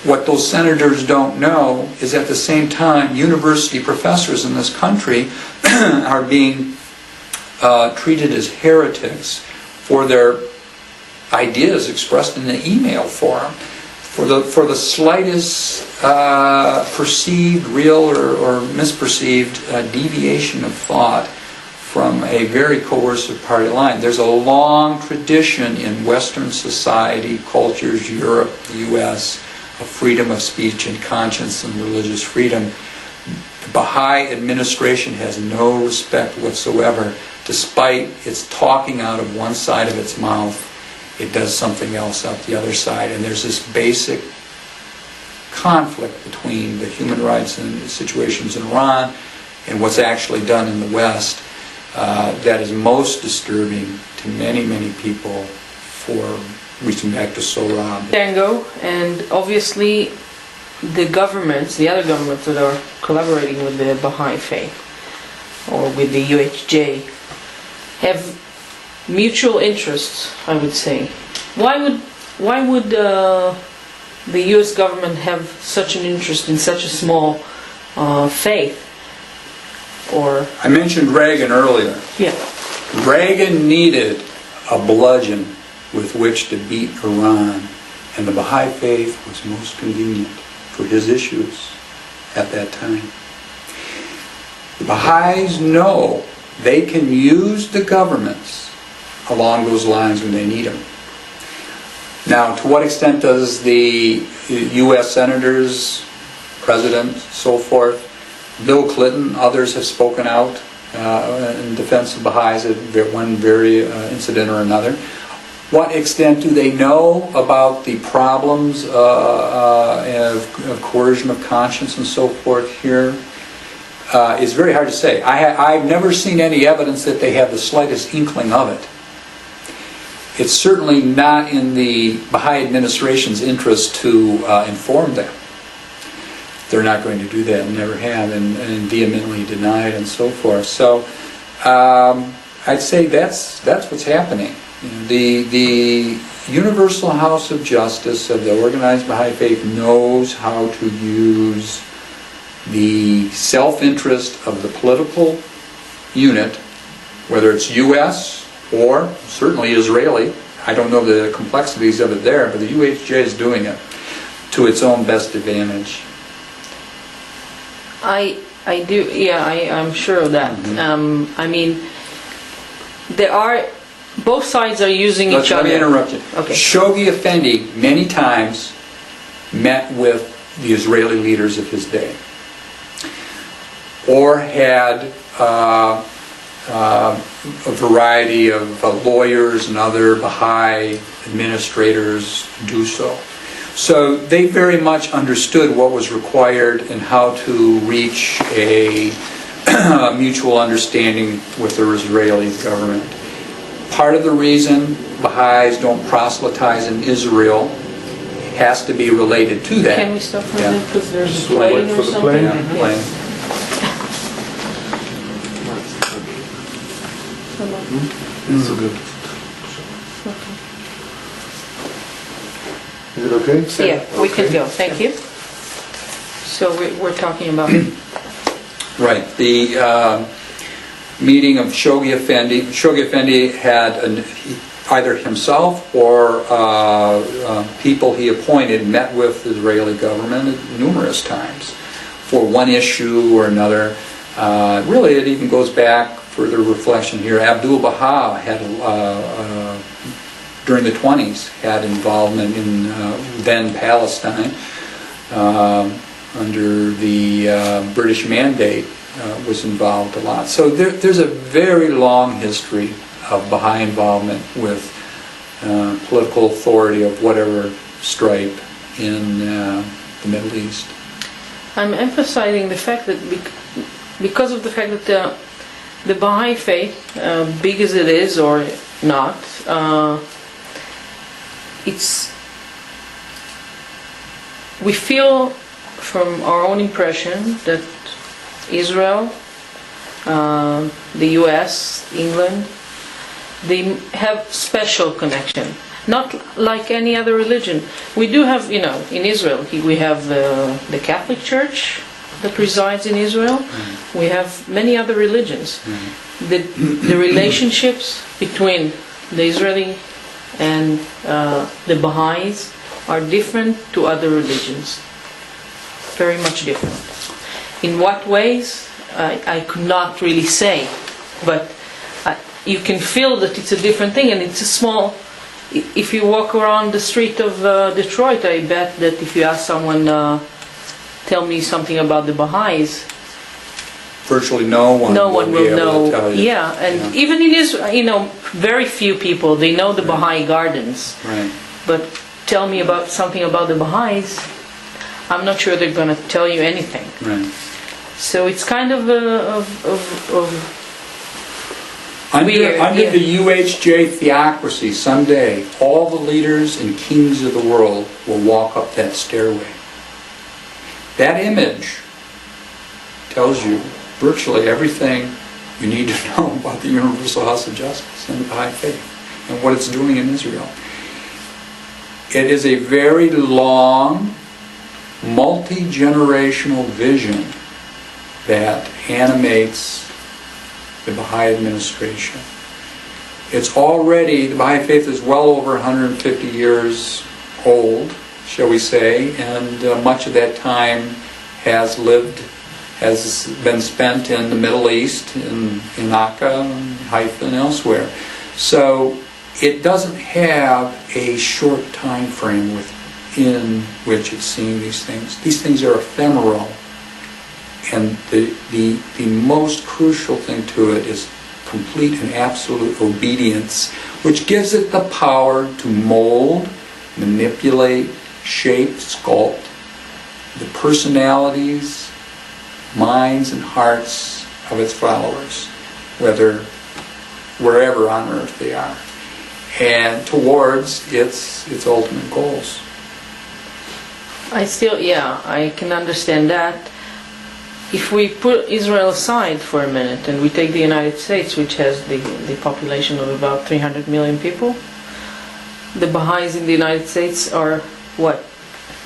what those senators don't know is at the same time university professors in this country are being treated as heretics for their ideas expressed in the email forum, for the slightest perceived, real or misperceived deviation of thought from a very coercive party line. There's a long tradition in Western society, cultures, Europe, the U.S., of freedom of speech and conscience and religious freedom. The Baha'i administration has no respect whatsoever. Despite its talking out of one side of its mouth, it does something else out the other side. And there's this basic conflict between the human rights and situations in Iran and what's actually done in the West that is most disturbing to many, many people for reaching back to Sohrab. Tango, and obviously the governments, the other governments that are collaborating with the Baha'i faith or with the UHJ have mutual interests, I would say. Why would the U.S. government have such an interest in such a small faith? Or I mentioned Reagan earlier. yeah, Reagan needed a bludgeon with which to beat Iran, and the Baha'i faith was most convenient for his issues at that time. The Baha'is know they can use the governments along those lines when they need them. Now, to what extent does the U.S. senators, president, so forth, Bill Clinton, others have spoken out in defense of Baha'is at one very incident or another. What extent do they know about the problems of coercion of conscience and so forth here? It's very hard to say. I've never seen any evidence that they have the slightest inkling of it. It's certainly not in the Baha'i administration's interest to inform them. They're not going to do that and never have, and vehemently deny it and so forth. So I'd say that's what's happening. The Universal House of Justice of the organized Baha'i faith knows how to use the self-interest of the political unit, whether it's U.S. or certainly Israeli. I don't know the complexities of it there, but the UHJ is doing it to its own best advantage. I do. Yeah, I'm sure of that. Mm-hmm. I mean, there are. Both sides are using each other. Let me interrupt you. Okay. Shoghi Effendi many times met with the Israeli leaders of his day, or had a variety of lawyers and other Baha'i administrators do so. So they very much understood what was required and how to reach a mutual understanding with the Israeli government. Part of the reason Baha'is don't proselytize in Israel has to be related to that. Can we stop for a Yeah. minute because there's a Just wanna plane wait or for the something? plane. Yeah, plane. It's so good. Is it okay? Yeah, we can go. Thank you. So we're talking about Right. The meeting of Shoghi Effendi. Shoghi Effendi had either himself or people he appointed met with the Israeli government numerous times for one issue or another. Really, it even goes back further reflection here. Abdul Baha had during the 20s had involvement in then Palestine under the British mandate. Was involved a lot. So there's a very long history of Baha'i involvement with political authority of whatever stripe in the Middle East. I'm emphasizing the fact that because of the fact that the Baha'i faith, big as it is, or not. It's we feel from our own impression that Israel, the U.S., England, they have special connection. Not like any other religion. We do have, in Israel, we have the Catholic Church that resides in Israel. We have many other religions. The relationships between the Israeli and the Baha'is are different to other religions. Very much different. In what ways, I could not really say, but you can feel that it's a different thing, and it's a small. If you walk around the street of Detroit, I bet that if you ask someone, tell me something about the Baha'is, Virtually no one will be able know. to tell you. Yeah, and even in Israel, very few people, they know the Baha'i gardens. Right. But tell me about something about the Baha'is, I'm not sure they're going to tell you anything. Right. So it's kind of Under weird, the UHJ theocracy, someday all the leaders and kings of the world will walk up that stairway. That image tells you virtually everything you need to know about the Universal House of Justice and the Baha'i Faith and what it's doing in Israel. It is a very long, multi-generational vision that animates the Baha'i administration. It's already, the Baha'i Faith is well over 150 years old, shall we say, and much of that time has been spent in the Middle East, in Akka, Haifa, and elsewhere. So it doesn't have a short time frame within which it's seeing these things. These things are ephemeral. And the most crucial thing to it is complete and absolute obedience, which gives it the power to mold, manipulate, shape, sculpt the personalities, minds, and hearts of its followers, wherever on earth they are, and towards its ultimate goals. I can understand that. If we put Israel aside for a minute and we take the United States, which has the population of about 300 million people, the Baha'is in the United States are what?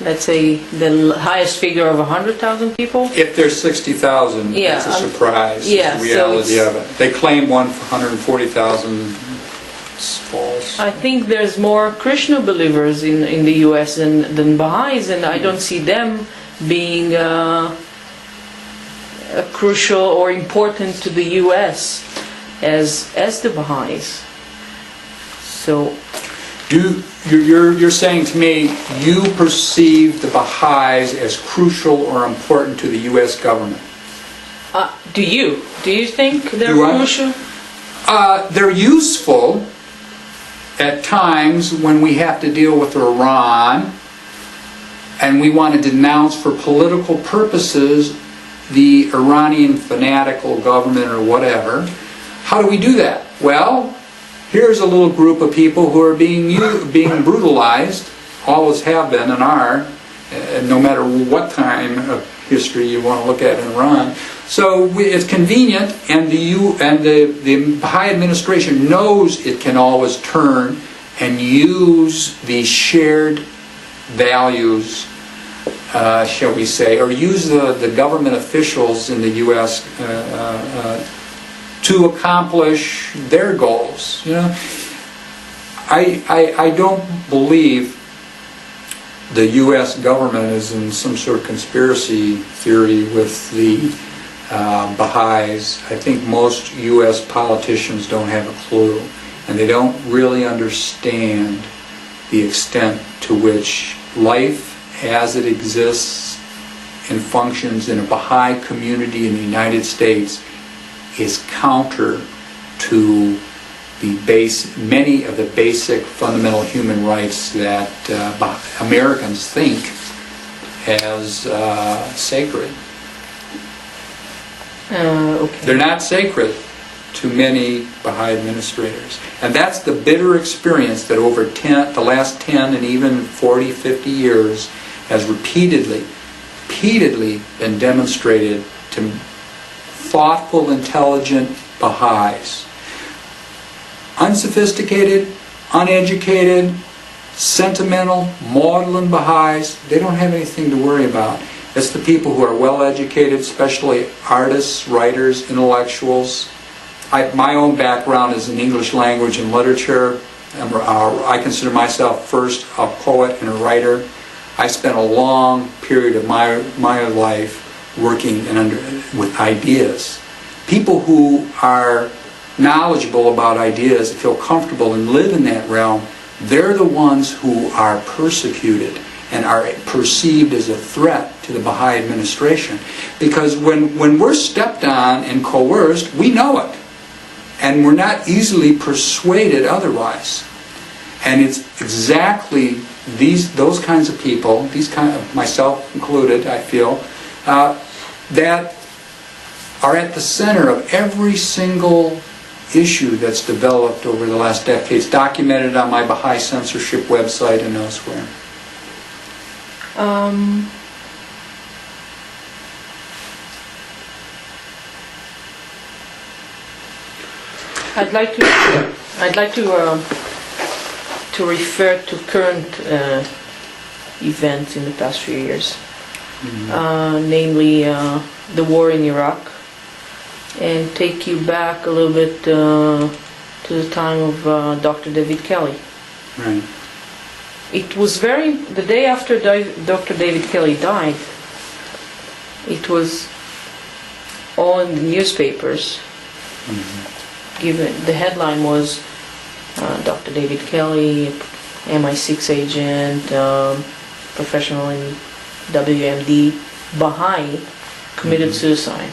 Let's say the highest figure of 100,000 people? If there's 60,000, it's a surprise. Yeah, the reality of it. They claim one for 140,000. It's false. I think there's more Krishna believers in the U.S. than Baha'is, and I don't see them being crucial or important to the U.S. as the Baha'is. So you're saying to me you perceive the Baha'is as crucial or important to the U.S. government? Do you think they're crucial? They're useful at times when we have to deal with Iran and we want to denounce for political purposes the Iranian fanatical government or whatever. How do we do that? Well, here's a little group of people who are being brutalized, always have been and are, no matter what time of history you want to look at in Iran. So it's convenient, and the Baha'i administration knows it can always turn and use the shared values, shall we say, or use the government officials in the U.S. To accomplish their goals. I don't believe the U.S. government is in some sort of conspiracy theory with the Baha'is. I think most U.S. politicians don't have a clue, and they don't really understand the extent to which life as it exists and functions in a Baha'i community in the United States is counter to many of the basic fundamental human rights that Americans think as sacred. Okay. They're not sacred. to many Baha'i administrators. And that's the bitter experience that over the last 10 and even 40, 50 years has repeatedly been demonstrated to thoughtful, intelligent Baha'is. Unsophisticated, uneducated, sentimental, maudlin Baha'is, they don't have anything to worry about. It's the people who are well educated, especially artists, writers, intellectuals. My own background is in English language and literature. I consider myself first a poet and a writer. I spent a long period of my life working with ideas. People who are knowledgeable about ideas, feel comfortable and live in that realm, they're the ones who are persecuted and are perceived as a threat to the Baha'i administration. Because when we're stepped on and coerced, we know it. And we're not easily persuaded otherwise. And it's exactly those kinds of people, myself included, I feel, that are at the center of every single issue that's developed over the last decades, documented on my Baha'i censorship website and elsewhere. I'd like to refer to current events in the past few years, namely the war in Iraq, and take you back a little bit to the time of Dr. David Kelly. Right. It was the day after Dr. David Kelly died, it was all in the newspapers. The headline was Dr. David Kelly, MI6 agent, professional in WMD, Baha'i, committed suicide.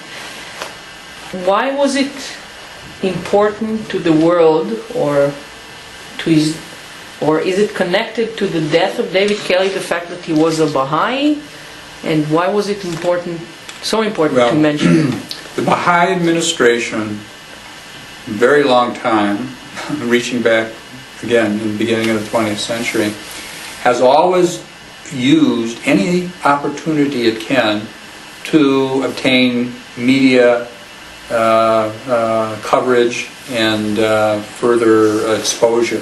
Why was it important to the world, or is it connected to the death of David Kelly, the fact that he was a Baha'i? And why was it so important to mention it? The Baha'i administration, very long time, reaching back again in the beginning of the 20th century, has always used any opportunity it can to obtain media coverage and further exposure.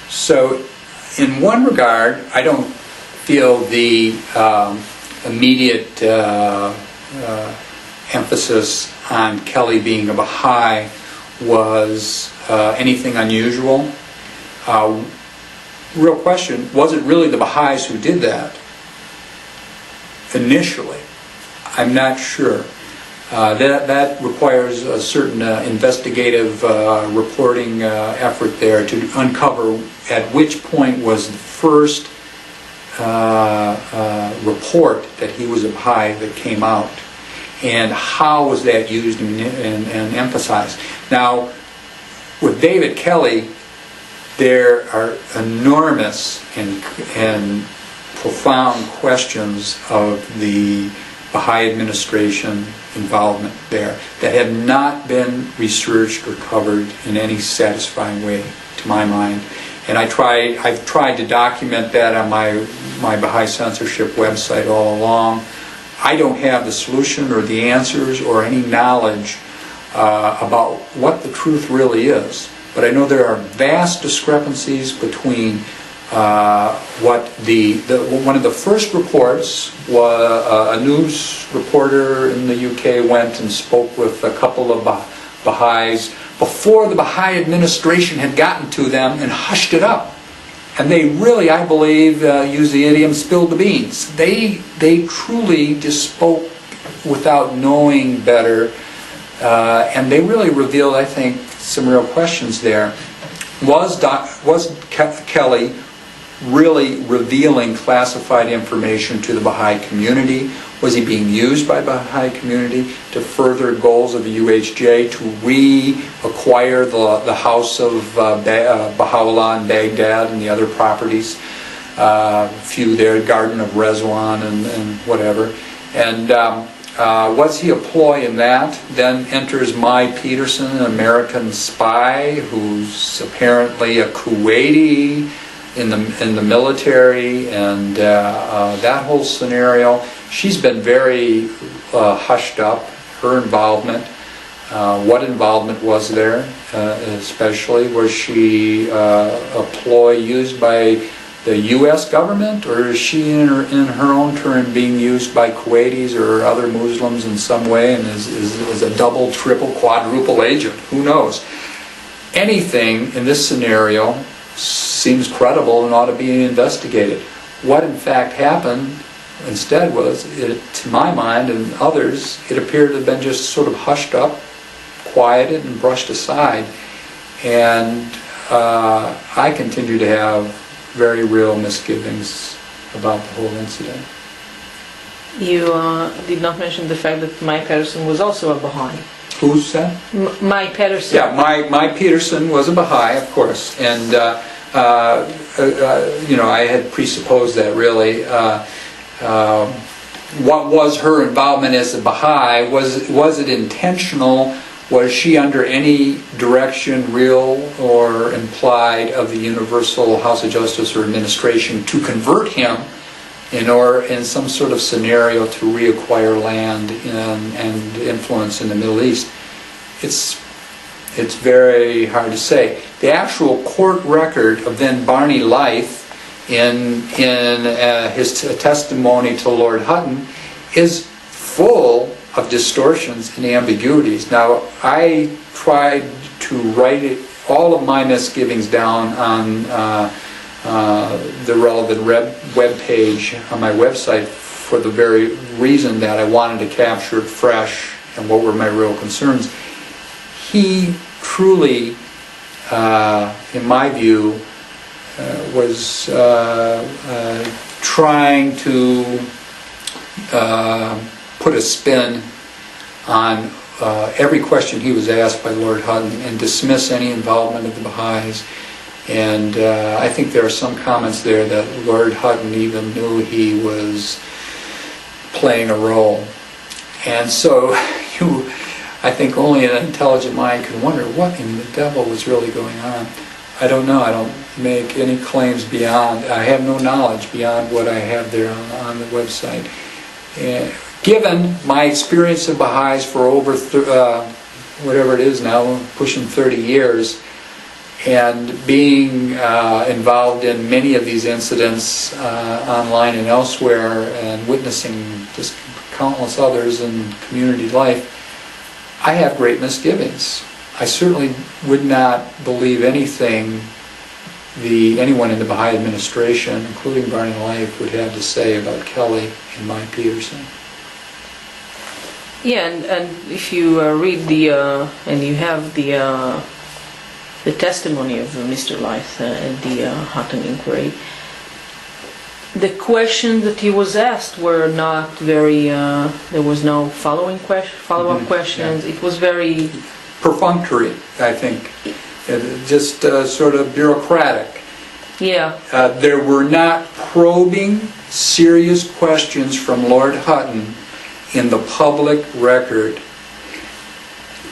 So in one regard, I don't feel the immediate emphasis on Kelly being a Baha'i was anything unusual. Real question, was it really the Baha'is who did that initially? I'm not sure. That requires a certain investigative reporting effort there to uncover at which point was the first report that he was a Baha'i that came out, and how was that used and emphasized. Now, with David Kelly, there are enormous and profound questions of the Baha'i administration involvement there that have not been researched or covered in any satisfying way, to my mind. And I've tried to document that on my Baha'i censorship website all along. I don't have the solution or the answers or any knowledge about what the truth really is. But I know there are vast discrepancies between what one of the first reports was a news reporter in the UK went and spoke with a couple of Baha'is before the Baha'i administration had gotten to them and hushed it up. And they really, I believe, use the idiom, spilled the beans. They truly just spoke without knowing better, and they really revealed, I think, some real questions there. Was Kelly really revealing classified information to the Baha'i community? Was he being used by the Baha'i community to further goals of the UHJ, to reacquire the house of Baha'u'llah in Baghdad and the other properties, few there, Garden of Rezwan and whatever. And Was he a ploy in that? Then enters Mai Peterson, an American spy who's apparently a Kuwaiti in the military, and that whole scenario. She's been very hushed up, her involvement. What involvement was there, especially? Was she a ploy used by the U.S. government, or is she in her own turn being used by Kuwaitis or other Muslims in some way, and is a double, triple, quadruple agent? Who knows? Anything in this scenario seems credible and ought to be investigated. What in fact happened instead was, to my mind and others, it appeared to have been just sort of hushed up, quieted, and brushed aside. And I continue to have very real misgivings about the whole incident. You did not mention the fact that Mai Peterson was also a Baha'i. Who's that? Mai Peterson. Yeah, Mai Peterson was a Baha'i, of course, and I had presupposed that really. What was her involvement as a Baha'i? Was it intentional? Was she under any direction, real or implied, of the Universal House of Justice or administration to convert him in some sort of scenario to reacquire land and influence in the Middle East? It's very hard to say. The actual court record of then Barney Life in his testimony to Lord Hutton is full of distortions and ambiguities. Now, I tried to write all of my misgivings down on the relevant web page on my website for the very reason that I wanted to capture it fresh and what were my real concerns. He truly, in my view, was trying to put a spin on every question he was asked by Lord Hutton and dismiss any involvement of the Baha'is. And I think there are some comments there that Lord Hutton even knew he was playing a role. And so I think only an intelligent mind can wonder what in the devil was really going on. I don't know. I don't make any claims beyond. I have no knowledge beyond what I have there on the website. Given my experience of Baha'is for over whatever it is now, pushing 30 years, and being involved in many of these incidents online and elsewhere, and witnessing just countless others in community life, I have great misgivings. I certainly would not believe anything anyone in the Baha'i administration, including Barney Life, would have to say about Kelly and Mai Peterson. Yeah, and if you read and you have the testimony of Mr. Life at the Hutton inquiry, the questions that he was asked were not very. There was no follow-up questions. Yeah. It was very perfunctory, I think, just sort of bureaucratic. Yeah. There were not probing, serious questions from Lord Hutton in the public record.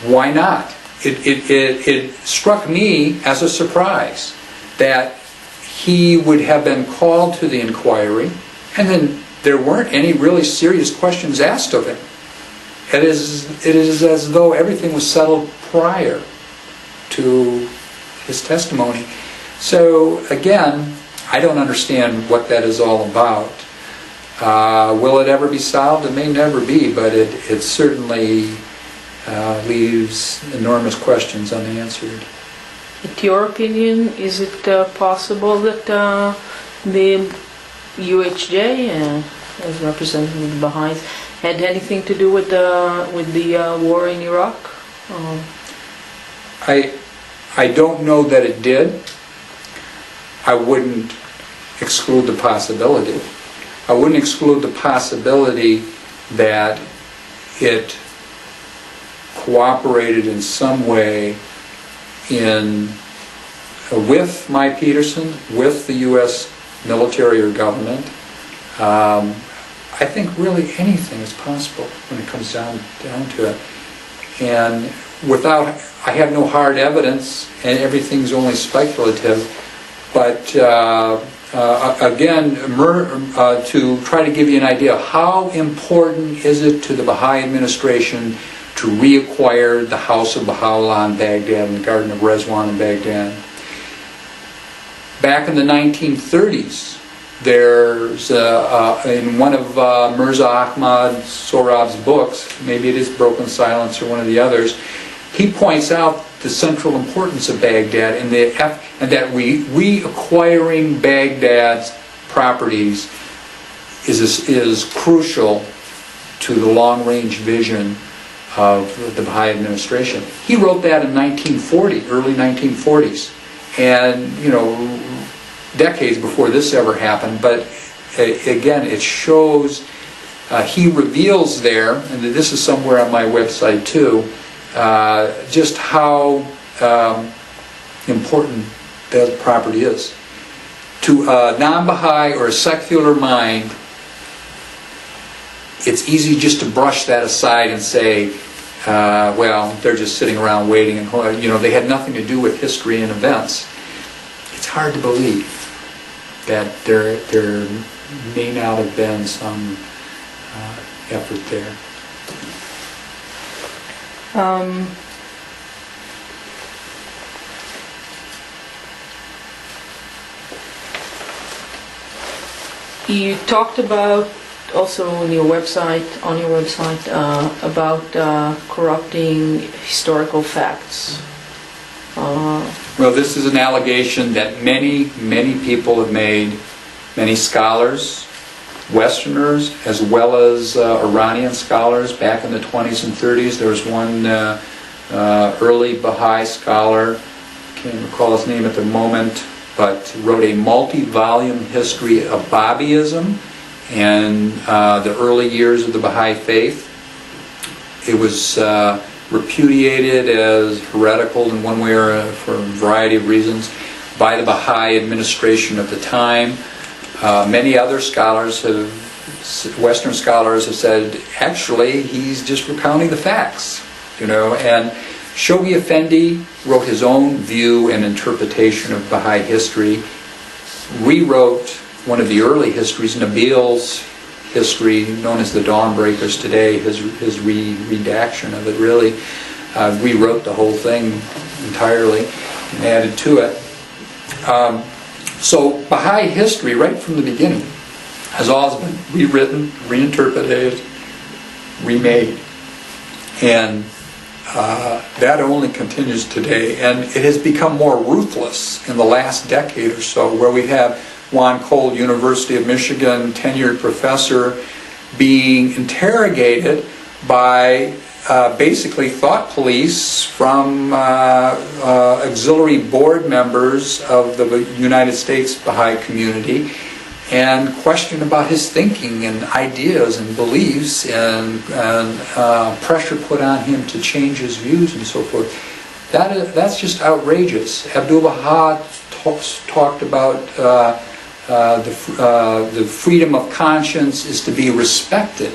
Why not? It struck me as a surprise that he would have been called to the inquiry, and then there weren't any really serious questions asked of him. It is as though everything was settled prior to his testimony. So again, I don't understand what that is all about. Will it ever be solved? It may never be, but it certainly leaves enormous questions unanswered. In your opinion, is it possible that the UHJ, as representative of the Baha'is, had anything to do with the war in Iraq? I don't know that it did. I wouldn't exclude the possibility. I wouldn't exclude the possibility that it cooperated in some way with Mai Peterson, with the U.S. military or government. I think really anything is possible when it comes down to it. And I have no hard evidence, and everything's only speculative. But again, to try to give you an idea, how important is it to the Baha'i administration to reacquire the House of Baha'u'llah in Baghdad and the Garden of Rezwan in Baghdad? Back in the 1930s, there's in one of Mirza Ahmad Sohrab's books, maybe it is Broken Silence or one of the others, he points out the central importance of Baghdad and that reacquiring Baghdad's properties is crucial to the long-range vision of the Baha'i administration. He wrote that in 1940, early 1940s, and decades before this ever happened. But again, it shows, he reveals there, and this is somewhere on my website too, just how important that property is. To a non-Baha'i or a secular mind, it's easy just to brush that aside and say, well, they're just sitting around waiting, and they had nothing to do with history and events. It's hard to believe that there may not have been some effort there. You talked about also on your website, about corrupting historical facts. Well, this is an allegation that many people have made, many scholars, Westerners, as well as Iranian scholars back in the 20s and 30s. There was one early Baha'i scholar, can't recall his name at the moment, but wrote a multi-volume history of Baha'iism and the early years of the Baha'i faith. It was repudiated as heretical in one way or for a variety of reasons by the Baha'i administration of the time. Many other scholars Western scholars have said, actually, he's just recounting the facts, and Shoghi Effendi wrote his own view and interpretation of Baha'i history, rewrote one of the early histories, Nabil's history, known as the Dawnbreakers today, his redaction of it really, rewrote the whole thing entirely and added to it. So Baha'i history, right from the beginning, has always been rewritten, reinterpreted, remade. And that only continues today. And it has become more ruthless in the last decade or so, where we have Juan Cole, University of Michigan, tenured professor, being interrogated by basically thought police from auxiliary board members of the United States Baha'i community, and questioned about his thinking and ideas and beliefs, and pressure put on him to change his views and so forth. That's just outrageous. Abdu'l-Baha talked about the freedom of conscience is to be respected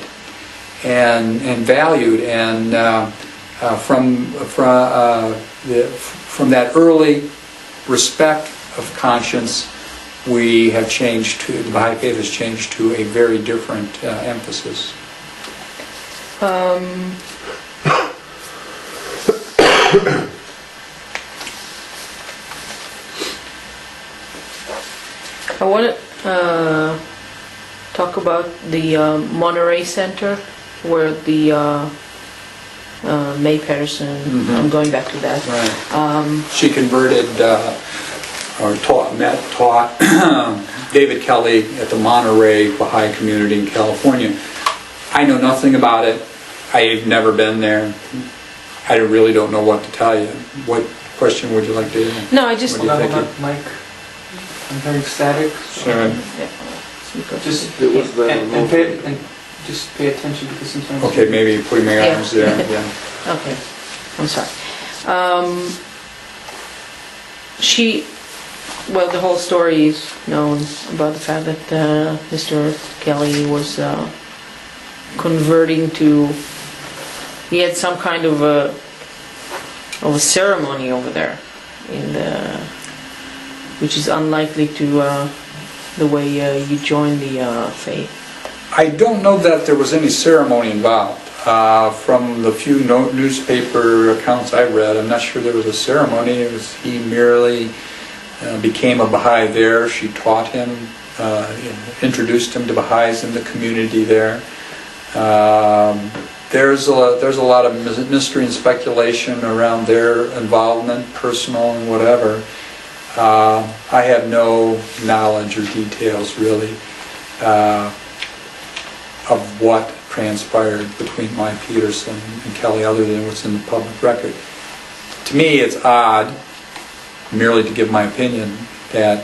and valued, and from that early respect of conscience, we have changed to, the Baha'i faith has changed to a very different emphasis. I want to talk about the Monterey Center, where the May Patterson, I'm going back to that. Right. She converted or taught David Kelly at the Monterey Baha'i community in California. I know nothing about it. I've never been there. I really don't know what to tell you. What question would you like to ask? No, I just... Hold on, Mike. I'm very static. Sorry. Just just pay attention, because sometimes... Okay, maybe putting my arms there. Yeah. Okay, I'm sorry. The whole story is known about the fact that Mr. Kelly was converting to. He had some kind of a ceremony over there, which is unlikely to the way you join the faith. I don't know that there was any ceremony involved. From the few newspaper accounts I read, I'm not sure there was a ceremony. He merely became a Baha'i there. She taught him, introduced him to Baha'is in the community there. There's a lot of mystery and speculation around their involvement, personal and whatever. I have no knowledge or details really of what transpired between Mike Peterson and Kelly other than what's in the public record. To me, it's odd, merely to give my opinion, that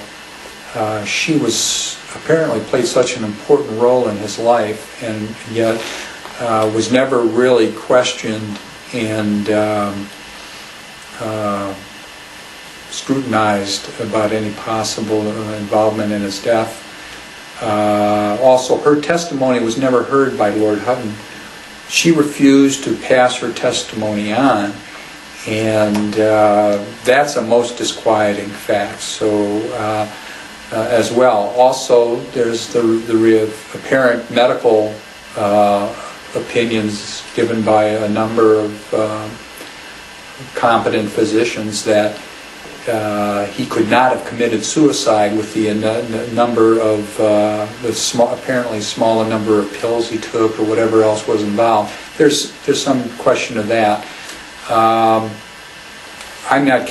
she was apparently played such an important role in his life, and yet was never really questioned and scrutinized about any possible involvement in his death. Also, her testimony was never heard by Lord Hutton. She refused to pass her testimony on, and that's a most disquieting fact. So, as well. Also, there's the apparent medical opinions given by a number of competent physicians that he could not have committed suicide with the number of apparently smaller number of pills he took or whatever else was involved. There's some question of that. I'm not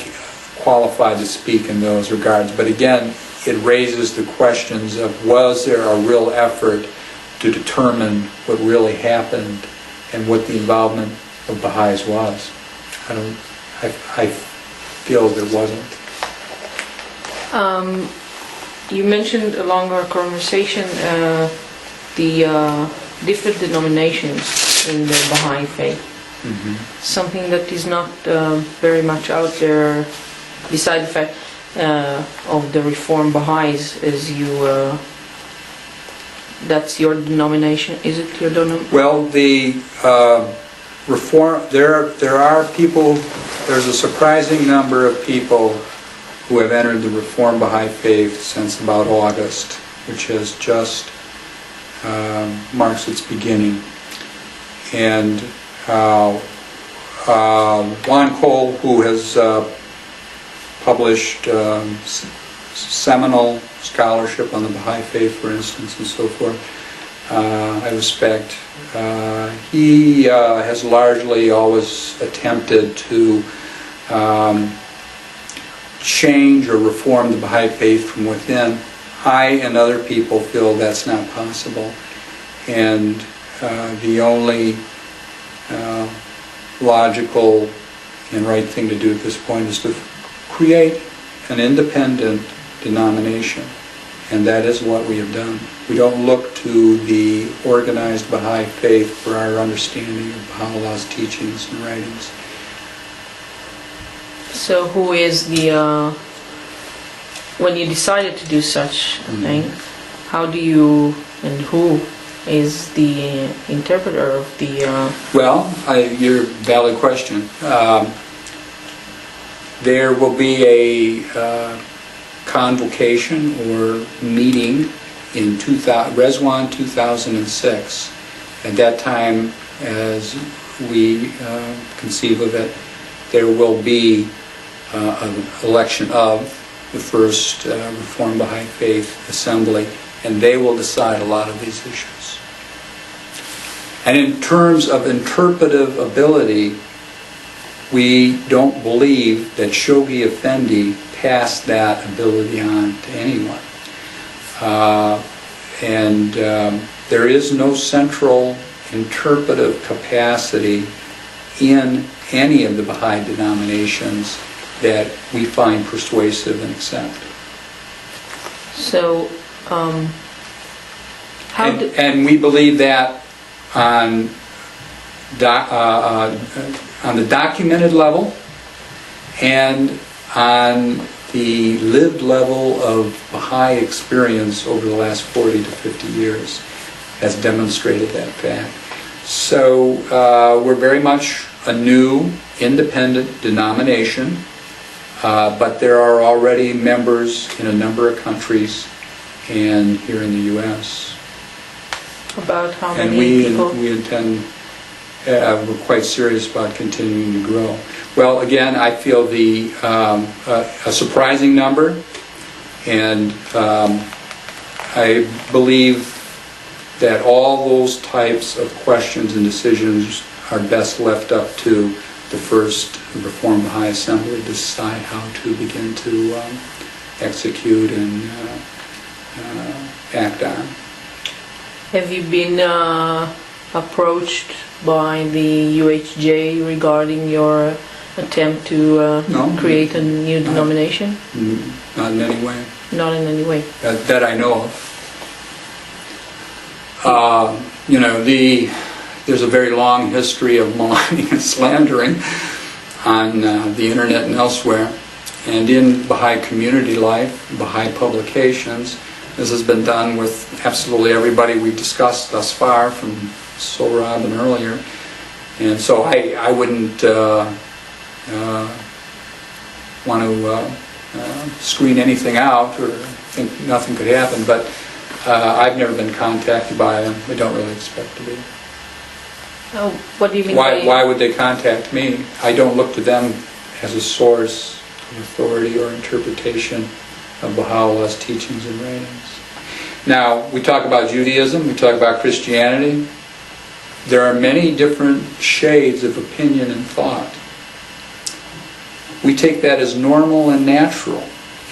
qualified to speak in those regards, but again, it raises the questions of, was there a real effort to determine what really happened and what the involvement of Baha'is was? I feel there wasn't. You mentioned along our conversation the different denominations in the Baha'i faith. Mm-hmm. Something that is not very much out there, beside the fact of the Reformed Baha'is, is that's your denomination? Is it your denomination? Well, the Reform, there are people, there's a surprising number of people who have entered the Reformed Baha'i faith since about August, which has just marks its beginning. And Juan Cole, who has published seminal scholarship on the Baha'i faith, for instance, and so forth, I respect. He has largely always attempted to change or reform the Baha'i faith from within. I and other people feel that's not possible, and the only logical and right thing to do at this point is to create an independent denomination, and that is what we have done. We don't look to the organized Baha'i faith for our understanding of Baha'u'llah's teachings and writings. So who is the, when you decided to do such a thing, how do you, and who is the interpreter of the... Well, your valid question. There will be a convocation or meeting in Rezwan 2006. At that time, as we conceive of it, there will be an election of the first Reformed Baha'i Faith Assembly, and they will decide a lot of these issues. And in terms of interpretive ability, we don't believe that Shoghi Effendi passed that ability on to anyone. There is no central interpretive capacity in any of the Baha'i denominations that we find persuasive and accept. So, and we believe that on the documented level and on the lived level of Baha'i experience over the last 40 to 50 years has demonstrated that fact. So we're very much a new independent denomination, but there are already members in a number of countries and here in the U.S. About how And many people? we intend, we're quite serious about continuing to grow. Well, again, I feel a surprising number, and I believe that all those types of questions and decisions are best left up to the first Reformed Baha'i Assembly to decide how to begin to execute and act on. Have you been approached by the UHJ regarding your attempt to No. create a new denomination? Not in any way. Not in any way. That I know of. There's a very long history of maligning and slandering on the internet and elsewhere. And in Baha'i community life, Baha'i publications, this has been done with absolutely everybody we've discussed thus far, from Sohrab and earlier. And so I wouldn't want to screen anything out or think nothing could happen, but I've never been contacted by them. I don't really expect to be. Oh, what do you mean Why would they contact me? I don't look to them as a source of authority or interpretation of Baha'u'llah's teachings and writings. Now, we talk about Judaism, we talk about Christianity. There are many different shades of opinion and thought. We take that as normal and natural,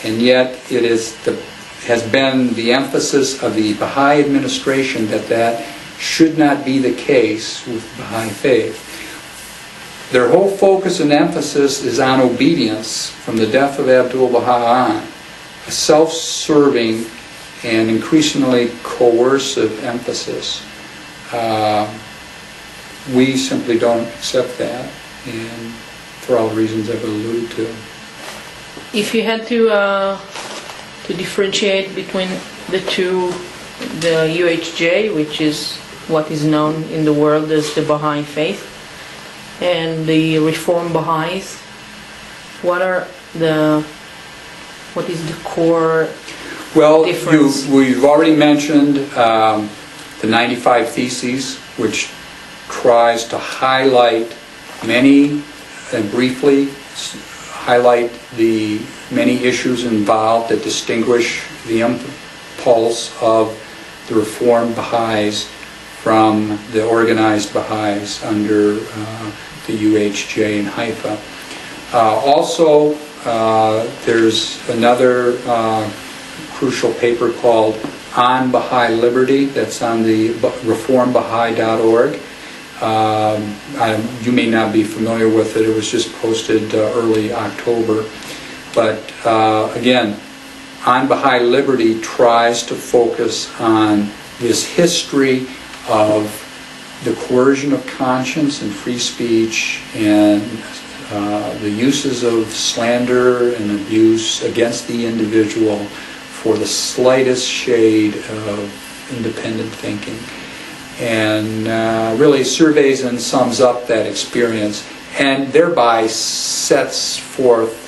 and yet it has been the emphasis of the Baha'i administration that should not be the case with the Baha'i faith. Their whole focus and emphasis is on obedience from the death of Abdul-Baha on, a self-serving and increasingly coercive emphasis. We simply don't accept that, and for all the reasons I've alluded to. If you had to differentiate between the two, the UHJ, which is what is known in the world as the Baha'i faith, and the Reformed Baha'is, what is the core difference? We've already mentioned the 95 Theses, which tries to highlight and briefly highlight the many issues involved that distinguish the impulse of the Reformed Baha'is from the organized Baha'is under the UHJ in Haifa. Also, there's another crucial paper called On Baha'i Liberty that's on the reformbaha'i.org. You may not be familiar with it. It was just posted early October. But again, On Baha'i Liberty tries to focus on this history of the coercion of conscience and free speech and the uses of slander and abuse against the individual for the slightest shade of independent thinking. And really surveys and sums up that experience, and thereby sets forth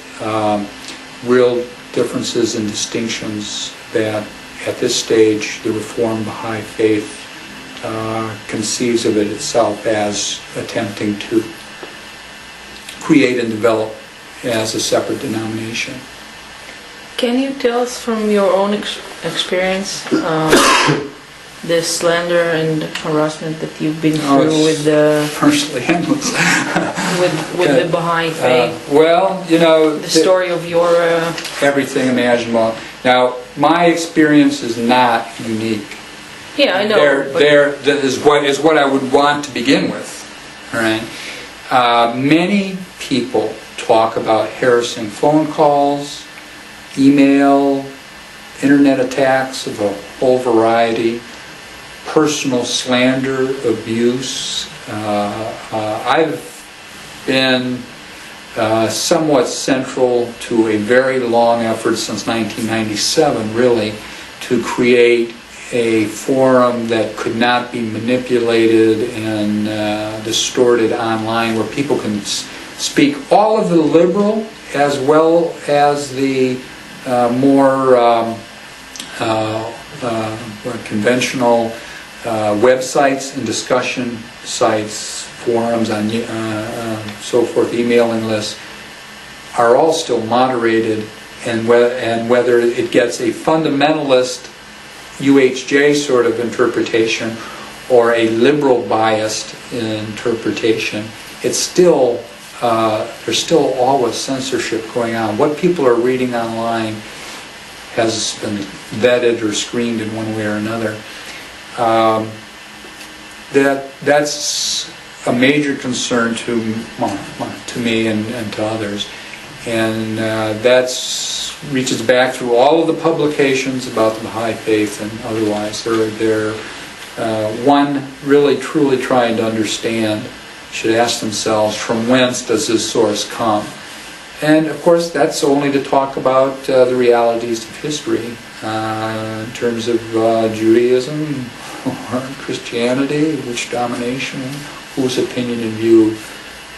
real differences and distinctions that at this stage the Reformed Baha'i faith conceives of it itself as attempting to create and develop as a separate denomination. Can you tell us from your own experience the slander and harassment that you've been through with the virtually endless with the Baha'i faith? The story of your everything imaginable. Now, my experience is not unique. Yeah, I know. That is what I would want to begin with. All right. Many people talk about harassing phone calls, email, internet attacks of a whole variety, personal slander, abuse. I've been somewhat central to a very long effort since 1997, really, to create a forum that could not be manipulated and distorted online, where people can speak all of the liberal as well as the more conventional websites and discussion sites, forums, on so forth, emailing lists, are all still moderated, and whether it gets a fundamentalist UHJ sort of interpretation or a liberal biased interpretation, it's still there's still always censorship going on. What people are reading online has been vetted or screened in one way or another. That's a major concern to me and to others, and that reaches back through all of the publications about the Baha'i faith and otherwise. They're one really truly trying to understand should ask themselves, from whence does this source come? And of course, that's only to talk about the realities of history in terms of Judaism or Christianity, which domination, whose opinion and view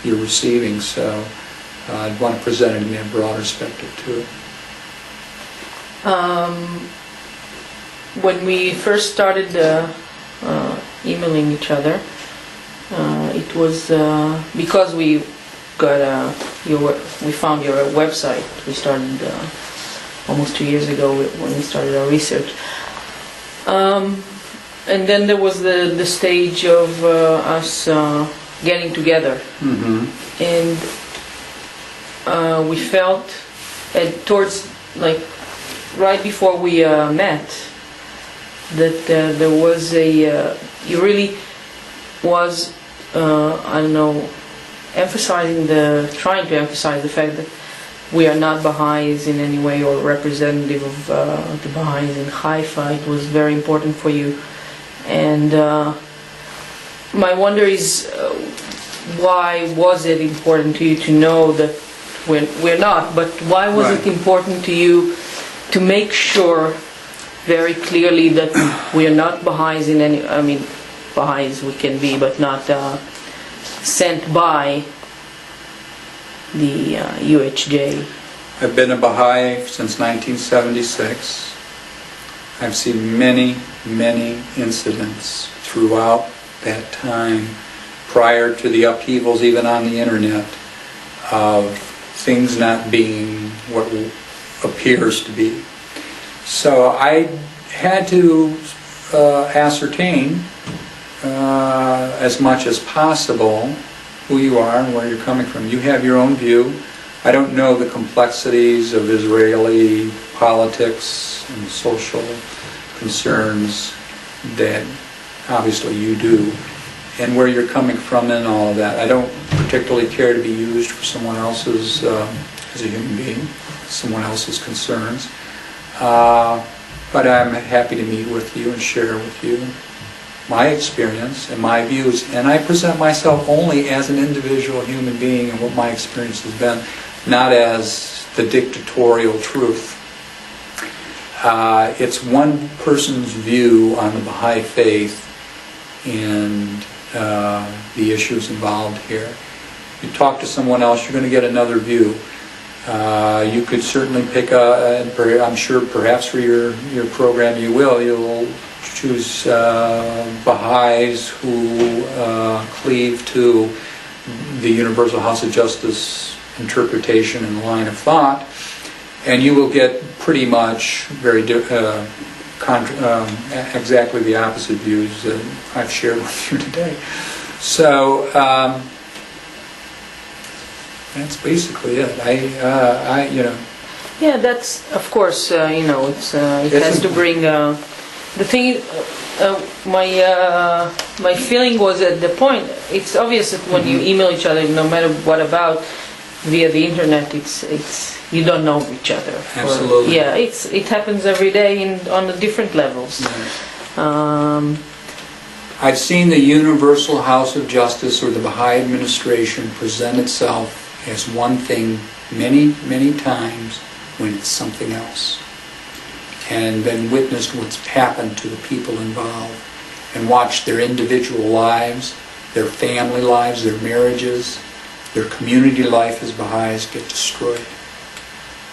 you're receiving. So I'd want to present it in a broader perspective too. When we first started emailing each other, it was because we got we found your website. We started almost 2 years ago when we started our research. And then there was the stage of us getting together. Mm-hmm. And we felt towards, like, right before we met, that there was you really was, I don't know, trying to emphasize the fact that we are not Baha'is in any way or representative of the Baha'is in Haifa. It was very important for you. And my wonder is, why was it important to you to know that we're not, but why was it important to you to make sure very clearly that we are not Baha'is in any, I mean, Baha'is we can be, but not sent by the UHJ? I've been a Baha'i since 1976. I've seen many, many incidents throughout that time, prior to the upheavals even on the internet, of things not being what appears to be. So I had to ascertain as much as possible who you are and where you're coming from. You have your own view. I don't know the complexities of Israeli politics and social concerns that obviously you do, and where you're coming from in all of that. I don't particularly care to be used for someone else's, as a human being, someone else's concerns. But I'm happy to meet with you and share with you my experience and my views. And I present myself only as an individual human being and what my experience has been, not as the dictatorial truth. It's one person's view on the Baha'i faith and the issues involved here. You talk to someone else, you're going to get another view. You could certainly pick I'm sure perhaps for your program you'll choose Baha'is who cleave to the Universal House of Justice interpretation and line of thought, and you will get pretty much exactly the opposite views that I've shared with you today. So that's basically it. Yeah, that's, of course, it has to bring the thing. My feeling was at the point. It's obvious that when you email each other, no matter what about, via the internet, it's you don't know each other. Absolutely. It happens every day on the different levels. I've seen the Universal House of Justice or the Baha'i administration present itself as one thing many, many times when it's something else. and then witnessed what's happened to the people involved and watched their individual lives, their family lives, their marriages, their community life as Baha'is get destroyed.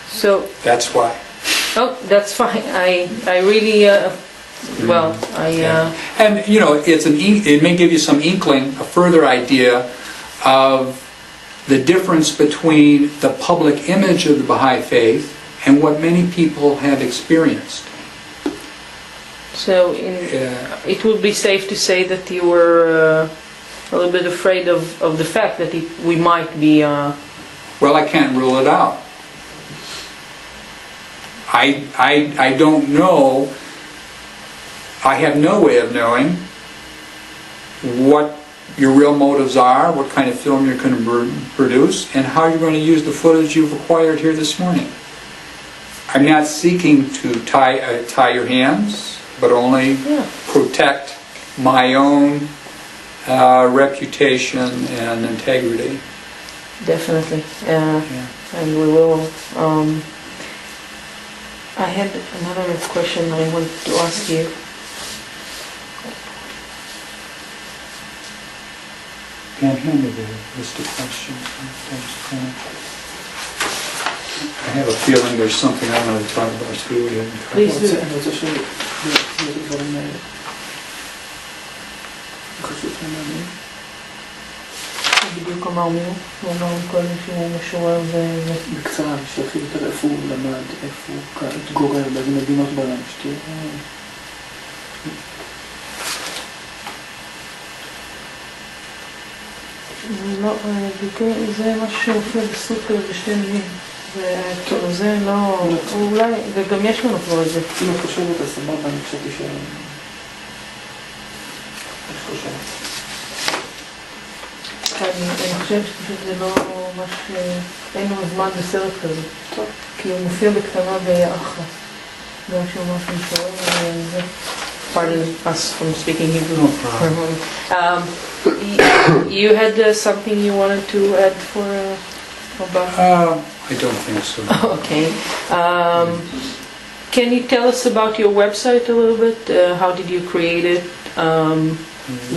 So, That's why. oh, that's fine. I really, well, And you know, it may give you some inkling, a further idea of the difference between the public image of the Baha'i faith and what many people have experienced. So it would be safe to say that you were a little bit afraid of the fact that we might be... Well, I can't rule it out. I don't know. I have no way of knowing what your real motives are, what kind of film you're going to produce, and how you're going to use the footage you've acquired here this morning. I'm not seeking to tie your hands, but only protect my own reputation and integrity. Definitely. And we will... I had another question I wanted to ask you. Can't hand me the list of questions. I have a feeling there's something I want to talk about too. Please do. אני רוצה שיהיו דברים חשובים מעניינים. בדיוק אמרנו, הוא אמר קודם שהוא משורר בקצרה, שיכיל יותר איפה הוא למד, איפה הוא התגורר, באיזה מדינות בעולם, שתהיה... לא, זה משהו שמופיע בסופר בשתי מילים. זה לא... אולי, וגם יש לנו כבר את זה. אם את חושבת, אז סבבה, אני חושבתי ש... איך חושבת? אני חושבת שפשוט זה לא ממש... אין לנו זמן בסרט כזה. טוב. כי הוא מופיע בקטנה ביחד. גם שהוא ממש משורר וזה. Pardon us from speaking Hebrew. No problem. You had something you wanted to add for about? I don't think so. Okay. Can you tell us about your website a little bit? How did you create it?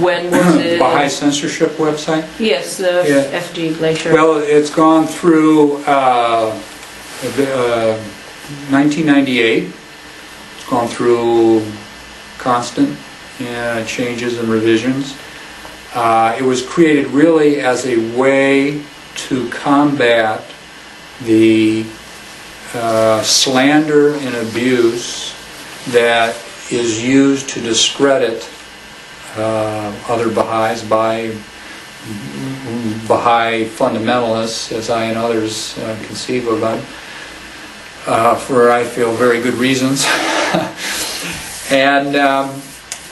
When was it? Baha'i censorship website? Yes, FG Glacier. Well, it's gone through 1998. It's gone through constant changes and revisions. It was created really as a way to combat the slander and abuse that is used to discredit other Baha'is by Baha'i fundamentalists, as I and others conceive of them, for I feel very good reasons. And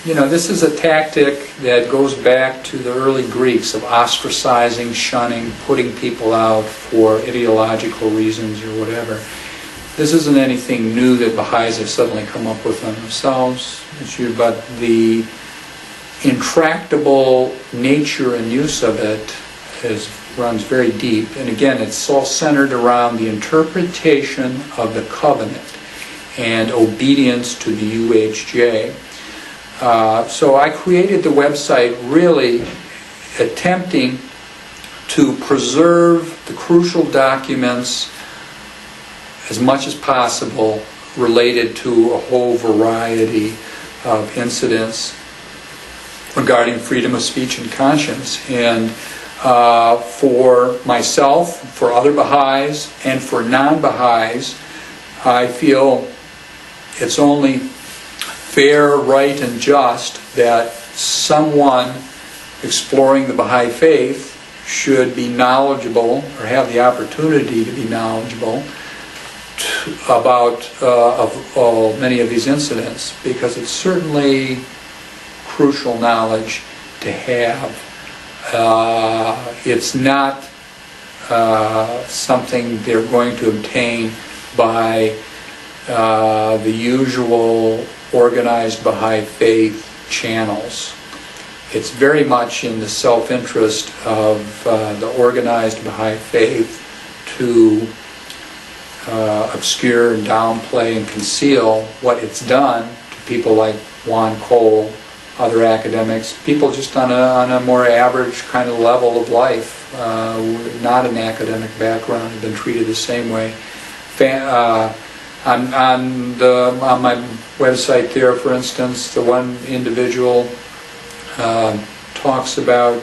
you know, this is a tactic that goes back to the early Greeks of ostracizing, shunning, putting people out for ideological reasons or whatever. This isn't anything new that Baha'is have suddenly come up with on themselves, but the intractable nature and use of it runs very deep. And again, it's all centered around the interpretation of the covenant and obedience to the UHJ. So I created the website really attempting to preserve the crucial documents as much as possible related to a whole variety of incidents regarding freedom of speech and conscience. And for myself, for other Baha'is, and for non-Baha'is, I feel it's only fair, right, and just that someone exploring the Baha'i faith should be knowledgeable or have the opportunity to be knowledgeable about many of these incidents, because it's certainly crucial knowledge to have. It's not something they're going to obtain by the usual organized Baha'i faith channels. It's very much in the self-interest of the organized Baha'i faith to obscure and downplay and conceal what it's done to people like Juan Cole, other academics, people just on a more average kind of level of life, not an academic background, have been treated the same way. On my website there, for instance, the one individual talks about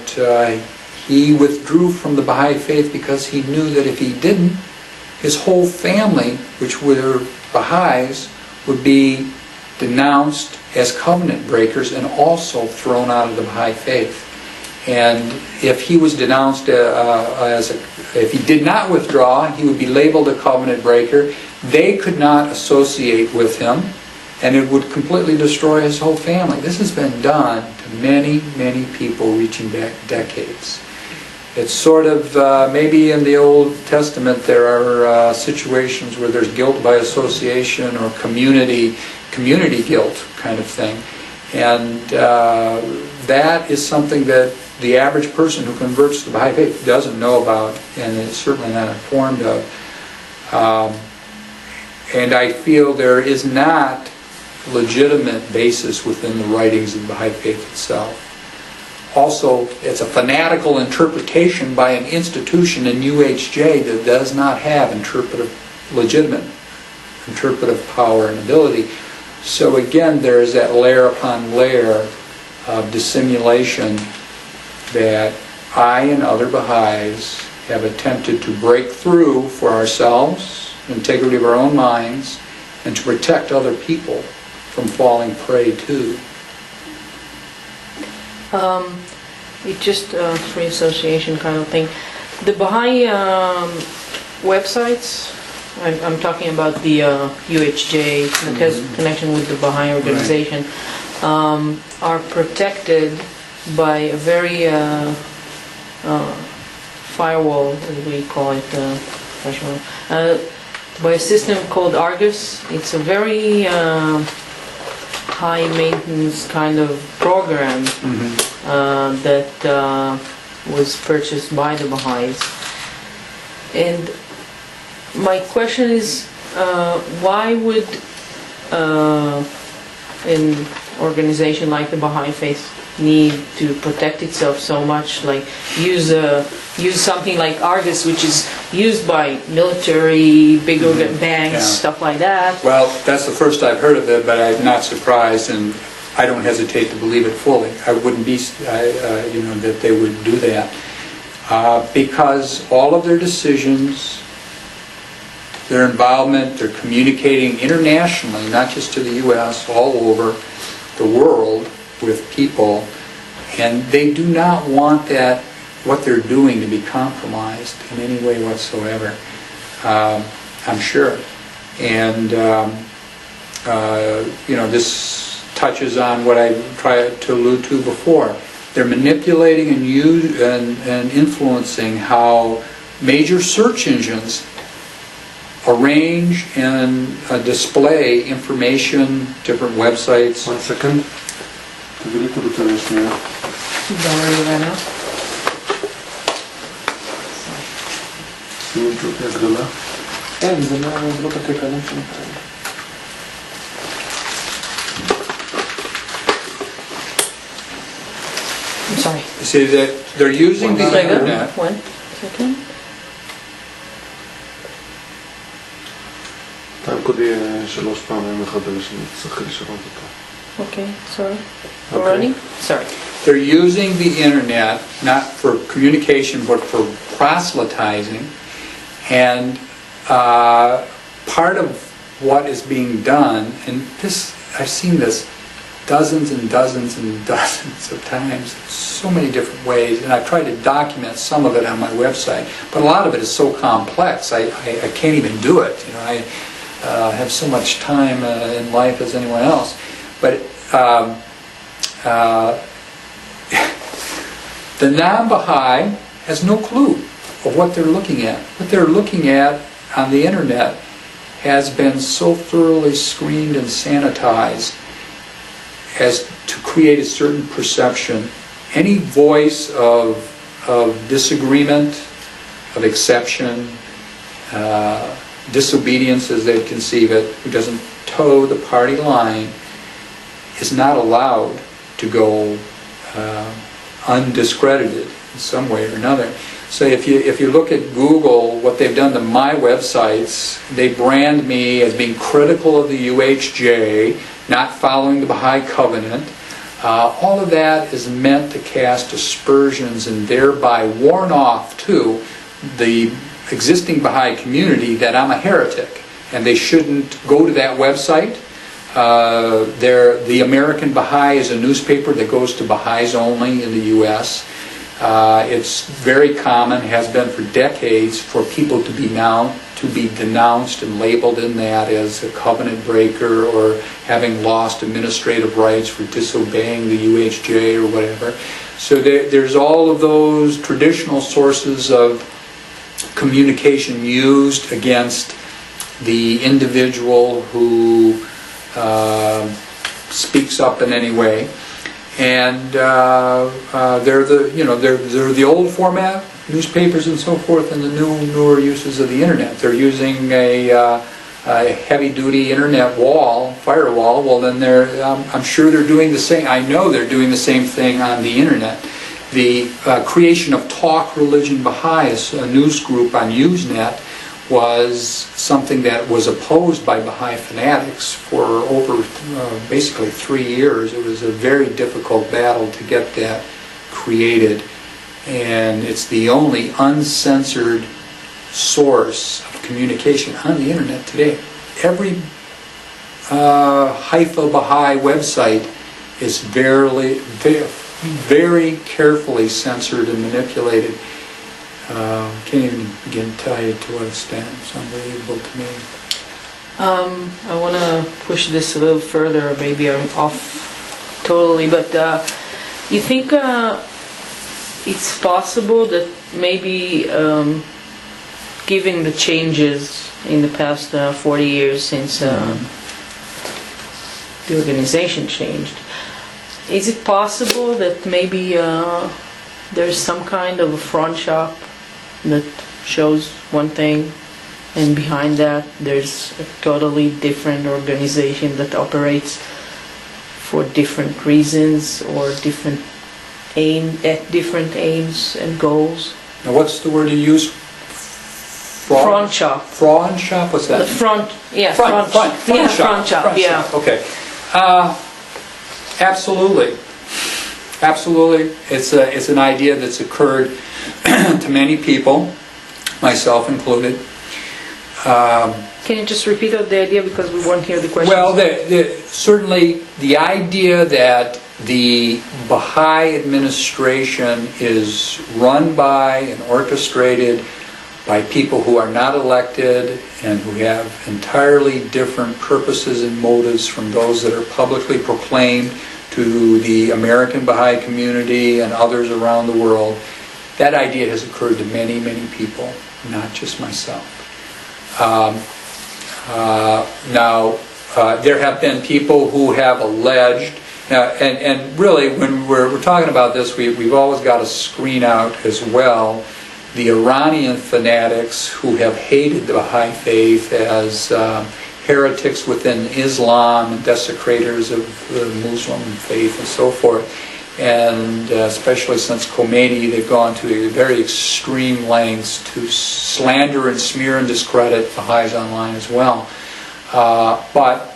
he withdrew from the Baha'i faith because he knew that if he didn't, his whole family, which were Baha'is, would be denounced as covenant breakers and also thrown out of the Baha'i faith. And if he was denounced if he did not withdraw, he would be labeled a covenant breaker. They could not associate with him, and it would completely destroy his whole family. This has been done to many, many people reaching back decades. It's sort of, maybe in the Old Testament there are situations where there's guilt by association or community guilt kind of thing. And that is something that the average person who converts to the Baha'i faith doesn't know about and is certainly not informed of. And I feel there is not legitimate basis within the writings of the Baha'i faith itself. Also, it's a fanatical interpretation by an institution in UHJ that does not have legitimate interpretive power and ability. So again, there is that layer upon layer of dissimulation that I and other Baha'is have attempted to break through for ourselves, integrity of our own minds, and to protect other people from falling prey to. It's just free association kind of thing. The Baha'i websites, I'm talking about the UHJ, the connection with the Baha'i organization, are protected by a very firewall, as we call it, by a system called Argus. It's a very high maintenance kind of program that was purchased by the Baha'is. And my question is, why would an organization like the Baha'i Faith need to protect itself so much, like use something like Argus, which is used by military, big banks, stuff like that? Well, that's the first I've heard of it, but I'm not surprised, and I don't hesitate to believe it fully. I wouldn't be, that they would do that, because all of their decisions, their involvement, they're communicating internationally, not just to the U.S., all over the world with people, and they do not want that, what they're doing, to be compromised in any way whatsoever. I'm sure. And this touches on what I tried to allude to before. They're manipulating and influencing how major search engines arrange and display information, different websites. 1 second. תביא לי את הבטריה שנייה. שימו את זה הגדולה. אין, זה לא תקק עליהם שם כאלה. I'm sorry. You see that they're using the internet. 1 second. תעקודי 3 פעמים אחד על השני, צריך לשנות אותו. Okay, sorry. We're running? Sorry. They're using the internet not for communication but for proselytizing, and part of what is being done, and this, I've seen this dozens and dozens and dozens of times, so many different ways, and I've tried to document some of it on my website, but a lot of it is so complex I can't even do it. I have so much time in life as anyone else. But the non-Baha'i has no clue of what they're looking at. What they're looking at on the internet has been so thoroughly screened and sanitized as to create a certain perception. Any voice of disagreement, of exception, disobedience as they conceive it, who doesn't toe the party line, is not allowed to go undiscredited in some way or another. So if you look at Google, what they've done to my websites, they brand me as being critical of the UHJ, not following the Baha'i covenant. All of that is meant to cast aspersions and thereby warn off to the existing Baha'i community that I'm a heretic and they shouldn't go to that website. The American Baha'i is a newspaper that goes to Baha'is only in the U.S. It's very common, has been for decades, for people to be denounced and labeled in that as a covenant breaker or having lost administrative rights for disobeying the UHJ or whatever. So there's all of those traditional sources of communication used against the individual who speaks up in any way. And they're the old format newspapers and so forth, and the newer uses of the internet. They're using a heavy-duty internet firewall. Well, then I'm sure they're doing the same. I know they're doing the same thing on the internet. The creation of Talk Religion Baha'i, a news group on Usenet, was something that was opposed by Baha'i fanatics for over basically 3 years. It was a very difficult battle to get that created, and it's the only uncensored source of communication on the internet today. Every Haifa Baha'i website is very carefully censored and manipulated. Can't even begin to tell you to what extent. It's unbelievable to me. I want to push this a little further. Maybe I'm off totally, but you think it's possible that maybe given the changes in the past 40 years since the organization changed, is it possible that maybe there's some kind of a front shop that shows one thing, and behind that there's a totally different organization that operates for different reasons or different aims and goals? Now, what's the word you use? Front shop. Front shop? What's that? The front, yeah, Front shop. front shop, yeah. Okay. Absolutely. Absolutely. It's an idea that's occurred to many people, myself included. Can you just repeat the idea, because we won't hear the question? Well, certainly the idea that the Baha'i administration is run by and orchestrated by people who are not elected and who have entirely different purposes and motives from those that are publicly proclaimed to the American Baha'i community and others around the world. That idea has occurred to many, many people, not just myself. Now, there have been people who have alleged, and really when we're talking about this, we've always got to screen out as well the Iranian fanatics who have hated the Baha'i faith as heretics within Islam and desecrators of the Muslim faith and so forth. And especially since Khomeini, they've gone to very extreme lengths to slander and smear and discredit Baha'is online as well. But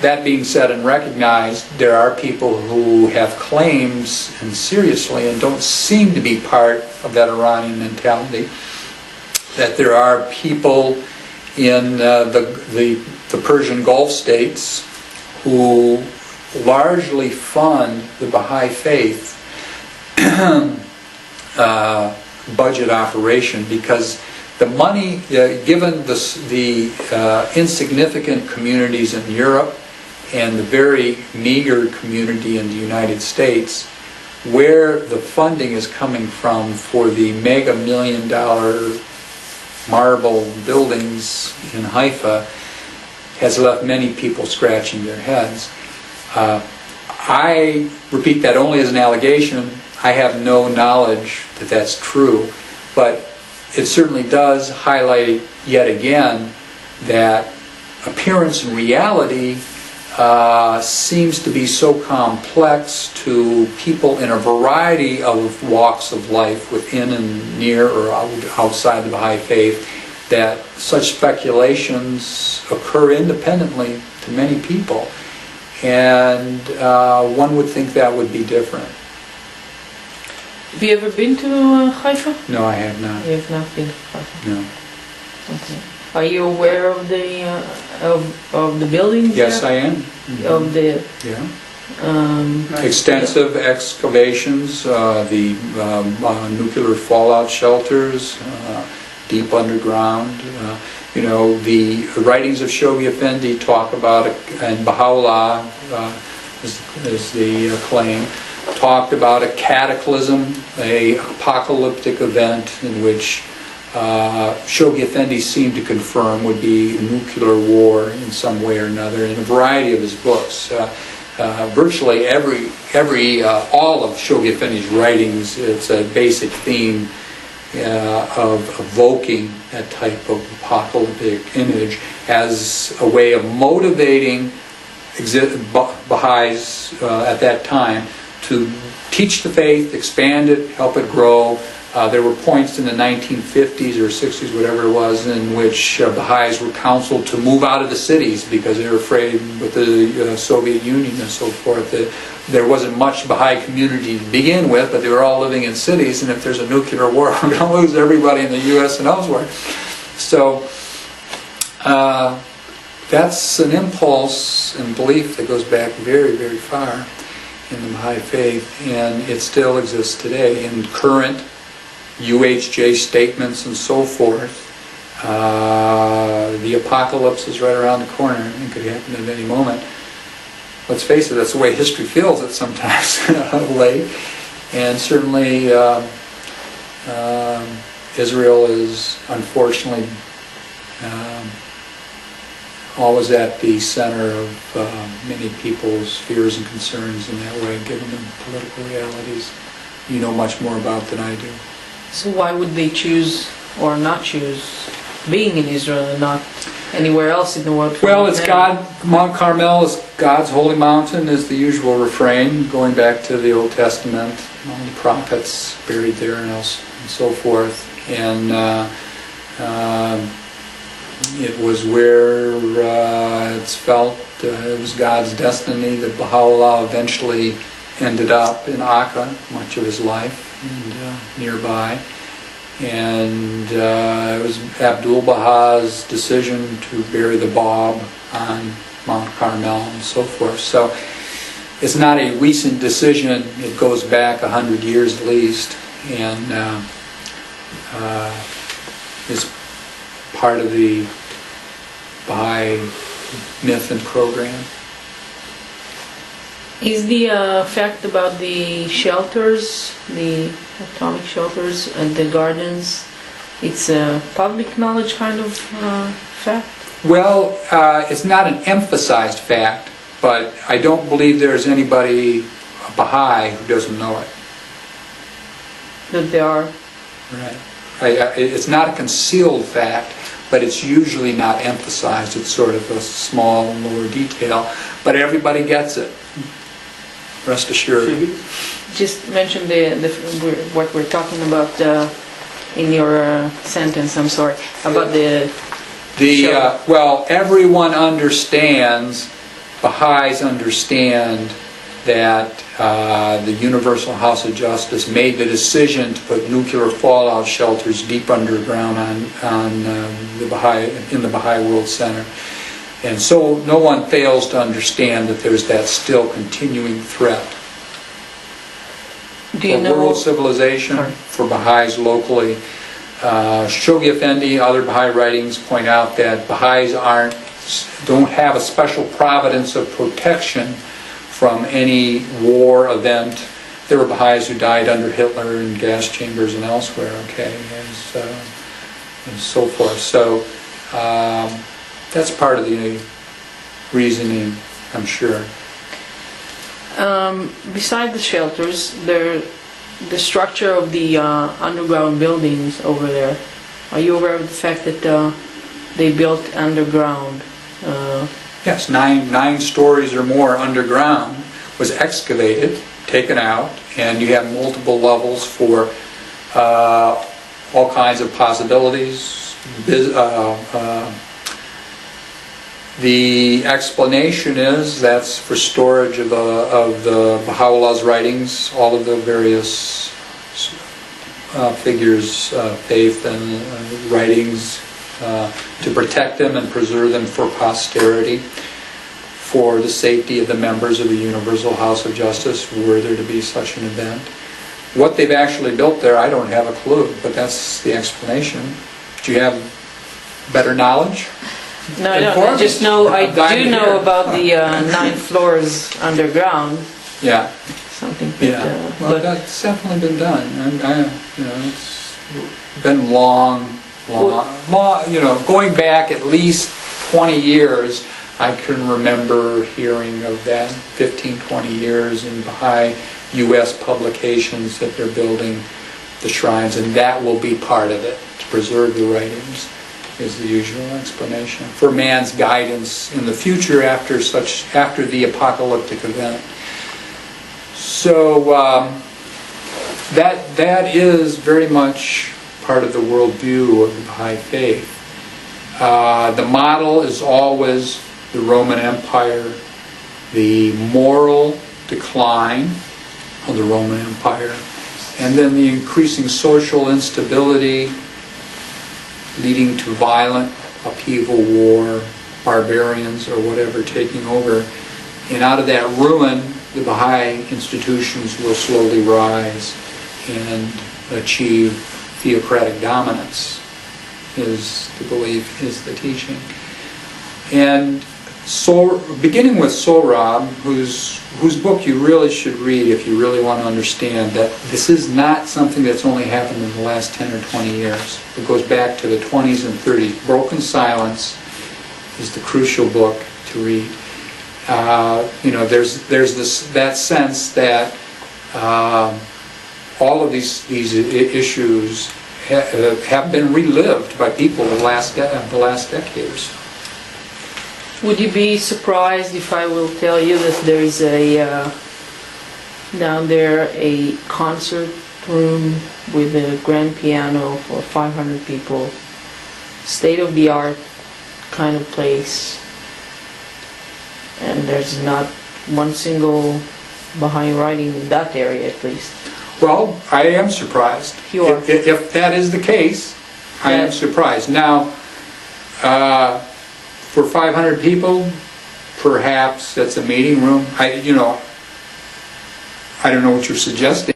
that being said and recognized, there are people who have claims, and seriously, and don't seem to be part of that Iranian mentality, that there are people in the Persian Gulf states who largely fund the Baha'i faith budget operation, because the money, given the insignificant communities in Europe and the very meager community in the United States, where the funding is coming from for the mega $1 million marble buildings in Haifa, has left many people scratching their heads. I repeat that only as an allegation. I have no knowledge that that's true, but it certainly does highlight yet again that appearance and reality seems to be so complex to people in a variety of walks of life within and near or outside the Baha'i faith, that such speculations occur independently to many people. And one would think that would be different. Have you ever been to Haifa? No, I have not. You have not been to Haifa. No. Okay. Are you aware of the of the buildings? Yes, there? I am. Of the Yeah. Extensive excavations, the nuclear fallout shelters, deep underground. The writings of Shoghi Effendi talk about, and Baha'u'llah is the claim, talked about a cataclysm, a apocalyptic event in which Shoghi Effendi seemed to confirm would be a nuclear war in some way or another in a variety of his books. Virtually all of Shoghi Effendi's writings, it's a basic theme of evoking that type of apocalyptic image as a way of motivating Baha'is at that time to teach the faith, expand it, help it grow. There were points in the 1950s or 60s, whatever it was, in which Baha'is were counseled to move out of the cities because they were afraid with the Soviet Union and so forth that there wasn't much Baha'i community to begin with, but they were all living in cities, and if there's a nuclear war, we're going to lose everybody in the U.S. and elsewhere. So that's an impulse and belief that goes back very, very far in the Baha'i faith, and it still exists today in current UHJ statements and so forth. The apocalypse is right around the corner. It could happen at any moment. Let's face it, that's the way history feels it sometimes of late. And certainly Israel is unfortunately always at the center of many people's fears and concerns in that way, given the political realities you know much more about than I do. So why would they choose or not choose being in Israel and not anywhere else in the world? Well, it's God. Mount Carmel is God's holy mountain, is the usual refrain, going back to the Old Testament, all the prophets buried there and so forth. And it was where it's felt it was God's destiny that Baha'u'llah eventually ended up in Akka much of his life and nearby. And it was Abdul Baha's decision to bury the Bab on Mount Carmel and so forth. So it's not a recent decision. It goes back 100 years at least, and is part of the Baha'i myth and program. Is the fact about the shelters, the atomic shelters and the gardens, it's a public knowledge kind of fact? Well, it's not an emphasized fact, but I don't believe there's anybody, a Baha'i, who doesn't know it. That they are? Right. It's not a concealed fact, but it's usually not emphasized. It's sort of a small and lower detail, but everybody gets it. Rest assured. Just mention what we're talking about in your sentence. I'm sorry about well, everyone understands. Baha'is understand that the Universal House of Justice made the decision to put nuclear fallout shelters deep underground on the Baha'i World Center. And so no one fails to understand that there's that still continuing threat for world civilization, for Baha'is locally. Shoghi Effendi, other Baha'i writings point out that Baha'is don't have a special providence of protection from any war event. There were Baha'is who died under Hitler in gas chambers and elsewhere, and so forth. So that's part of the reasoning, I'm sure. Beside the shelters, the structure of the underground buildings over there, are you aware of the fact that they built underground. Yes, nine stories or more underground was excavated, taken out, and you have multiple levels for all kinds of possibilities. The explanation is that's for storage of the Baha'u'llah's writings, all of the various figures, faith and writings, to protect them and preserve them for posterity, for the safety of the members of the Universal House of Justice, were there to be such an event. What they've actually built there, I don't have a clue, but that's the explanation. Do you have better knowledge? No, I don't. I just know. I do know about the 9 floors underground. Yeah. Something. Yeah. Well, that's definitely been done. It's been long. Going back at least 20 years, I can remember hearing of that. 15, 20 years in Baha'i U.S. publications that they're building the shrines, and that will be part of it, to preserve the writings, is the usual explanation for man's guidance in the future after the apocalyptic event. So that is very much part of the worldview of the Baha'i faith. The model is always the Roman Empire, the moral decline of the Roman Empire, and then the increasing social instability leading to violent upheaval, war, barbarians or whatever taking over. And out of that ruin, the Baha'i institutions will slowly rise and achieve theocratic dominance, is the belief, is the teaching. And so, beginning with Sohrab, whose book you really should read if you really want to understand that this is not something that's only happened in the last 10 or 20 years. It goes back to the 20s and 30s. Broken Silence is the crucial book to read. There's that sense that all of these issues have been relived by people the last decade or so. Would you be surprised if I will tell you that there is down there a concert room with a grand piano for 500 people, state-of-the-art kind of place, and there's not one single Baha'i writing in that area at least? Well, I am surprised. You are. If that is the case, I am surprised. Now, for 500 people, perhaps that's a meeting room. I don't know what you're suggesting.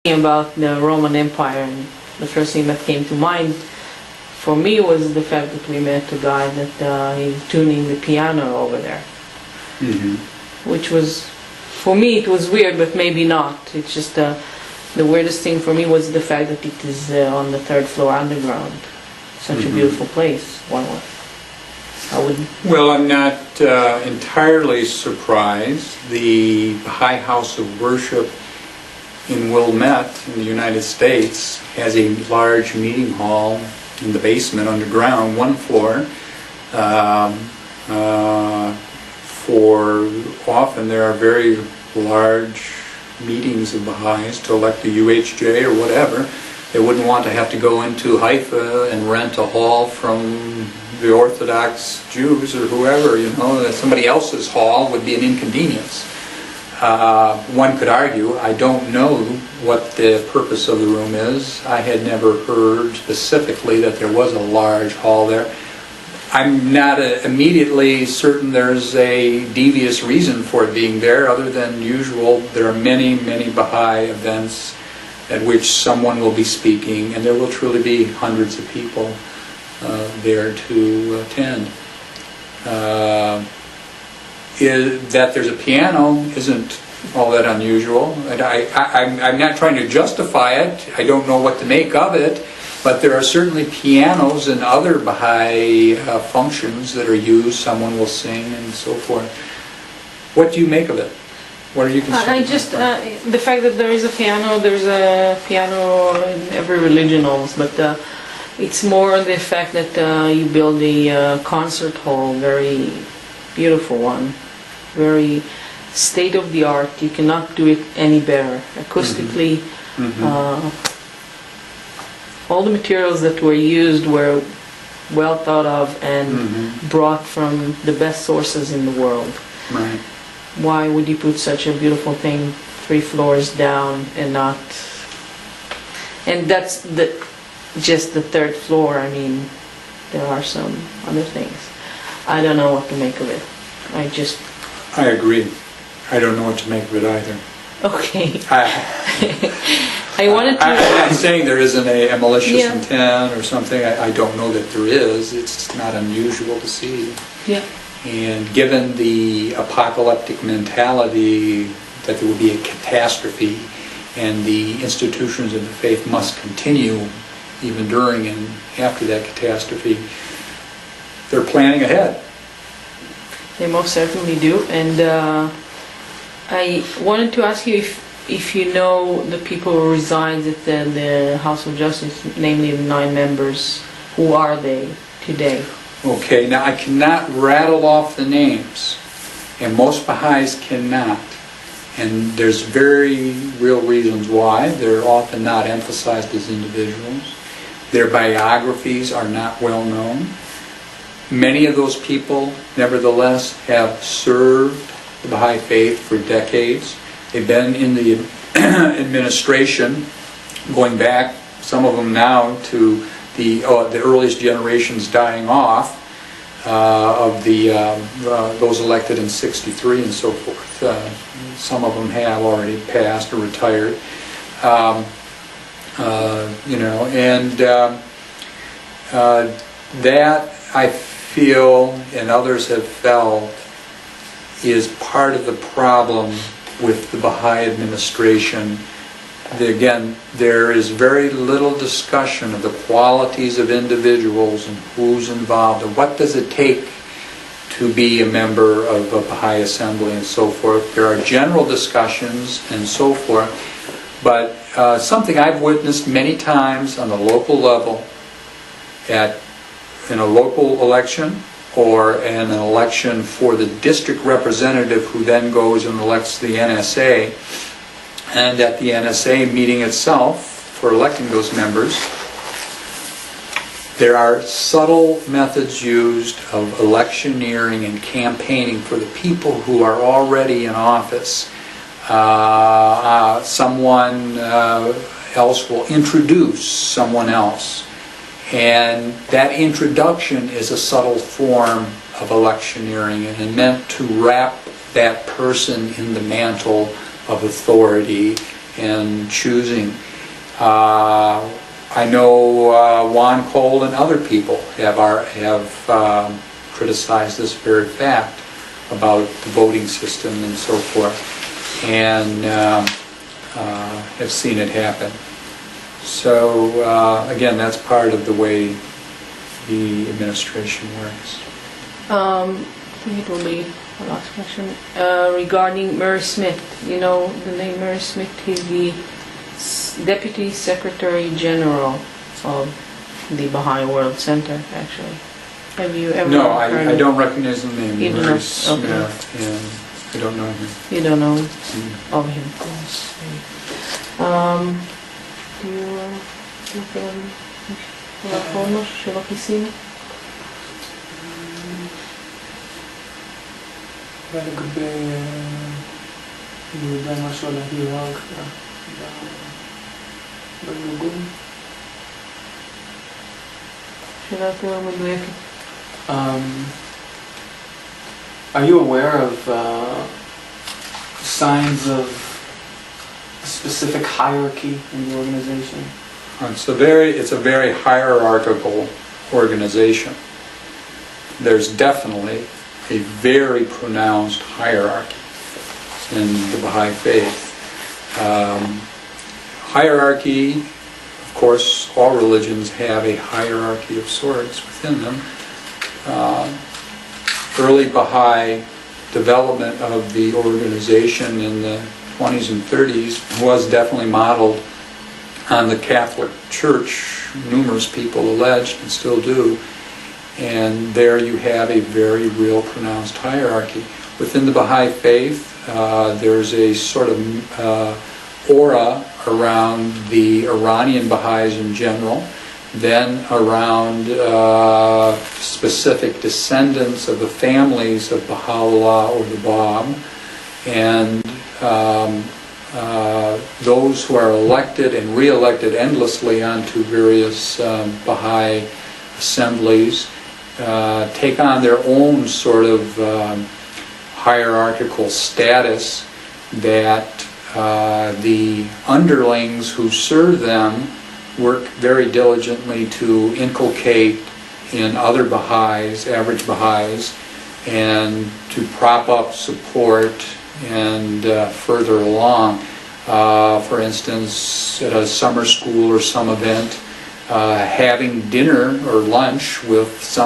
About the Roman Empire, and the first thing that came to mind for me was the fact that we met a guy that he's tuning the piano over there. Mm-hmm. Which was, for me, it was weird, but maybe not. It's just the weirdest thing for me was the fact that it is on the 3rd floor underground. Such a beautiful place. Well, I'm not entirely surprised. The Baha'i House of Worship in Wilmette in the United States has a large meeting hall in the basement underground, 1 floor. For often there are very large meetings of Baha'is to elect the UHJ or whatever. They wouldn't want to have to go into Haifa and rent a hall from the Orthodox Jews or whoever, that somebody else's hall would be an inconvenience. One could argue, I don't know what the purpose of the room is. I had never heard specifically that there was a large hall there. I'm not immediately certain there's a devious reason for it being there, other than usual. There are many, many Baha'i events at which someone will be speaking, and there will truly be hundreds of people there to attend. That there's a piano isn't all that unusual. And I'm not trying to justify it. I don't know what to make of it. But there are certainly pianos and other Baha'i functions that are used. Someone will sing and so forth. What do you make of it? What are you concerned I about? just, the fact that there's a piano in every religion almost, but it's more the fact that you build a concert hall, very beautiful one, very state of the art. You cannot do it any better. Acoustically, all the materials that were used were well thought of and brought from the best sources in the world. Right. Why would you put such a beautiful thing 3 floors down and not... And that's just the 3rd floor. I mean, there are some other things. I don't know what to make of it. I agree. I don't know what to make of it either. Okay. I wanted to... I'm not saying there isn't a malicious Yeah. intent or something. I don't know that there is. It's not unusual to see. Yeah. And given the apocalyptic mentality that there will be a catastrophe and the institutions of the faith must continue even during and after that catastrophe, they're planning ahead. They most certainly do. And I wanted to ask you if you know the people who reside at the House of Justice, namely the 9 members. Who are they today? Okay, now I cannot rattle off the names, and most Baha'is cannot. And there's very real reasons why. They're often not emphasized as individuals. Their biographies are not well known. Many of those people, nevertheless, have served the Baha'i faith for decades. They've been in the administration, going back, some of them now, to the earliest generations dying off of those elected in '63 and so forth. Some of them have already passed or retired. That I feel, and others have felt, is part of the problem with the Baha'i administration. Again, there is very little discussion of the qualities of individuals and who's involved and what does it take to be a member of a Baha'i assembly and so forth. There are general discussions and so forth, but something I've witnessed many times on the local level in a local election or in an election for the district representative who then goes and elects the NSA, and at the NSA meeting itself for electing those members, there are subtle methods used of electioneering and campaigning for the people who are already in office. Someone else will introduce someone else, and that introduction is a subtle form of electioneering and meant to wrap that person in the mantle of authority and choosing. I know Juan Cole and other people have criticized this very fact about the voting system and so forth, and have seen it happen. So again, that's part of the way the administration works. I think it will be the last question. Regarding Murray Smith, you know the name Murray Smith, he's the Deputy Secretary General of the Baha'i World Center, actually. Have you ever No, heard I of don't recognize the name. You don't Murray know? Smith, Okay. and I don't know him. You don't know Mm. of him, yes. Do you telefonos של oficina? ולגבי, אני יודע משהו על ההיררכיה בארגון. שאלה יותר מדויקת. Are you aware of signs of a specific hierarchy in the organization? It's a very hierarchical organization. There's definitely a very pronounced hierarchy in the Baha'i faith. Hierarchy, of course, all religions have a hierarchy of sorts within them. Early Baha'i development of the organization in the 20s and 30s was definitely modeled on the Catholic Church. Numerous people alleged and still do. And there you have a very real pronounced hierarchy. Within the Baha'i faith, there's a sort of aura around the Iranian Baha'is in general, then around specific descendants of the families of Baha'u'llah or the Bab, and those who are elected and re-elected endlessly onto various Baha'i assemblies take on their own sort of hierarchical status that the underlings who serve them work very diligently to inculcate in other Baha'is, average Baha'is, and to prop up, support, and further along. For instance, at a summer school or some event, having dinner or lunch with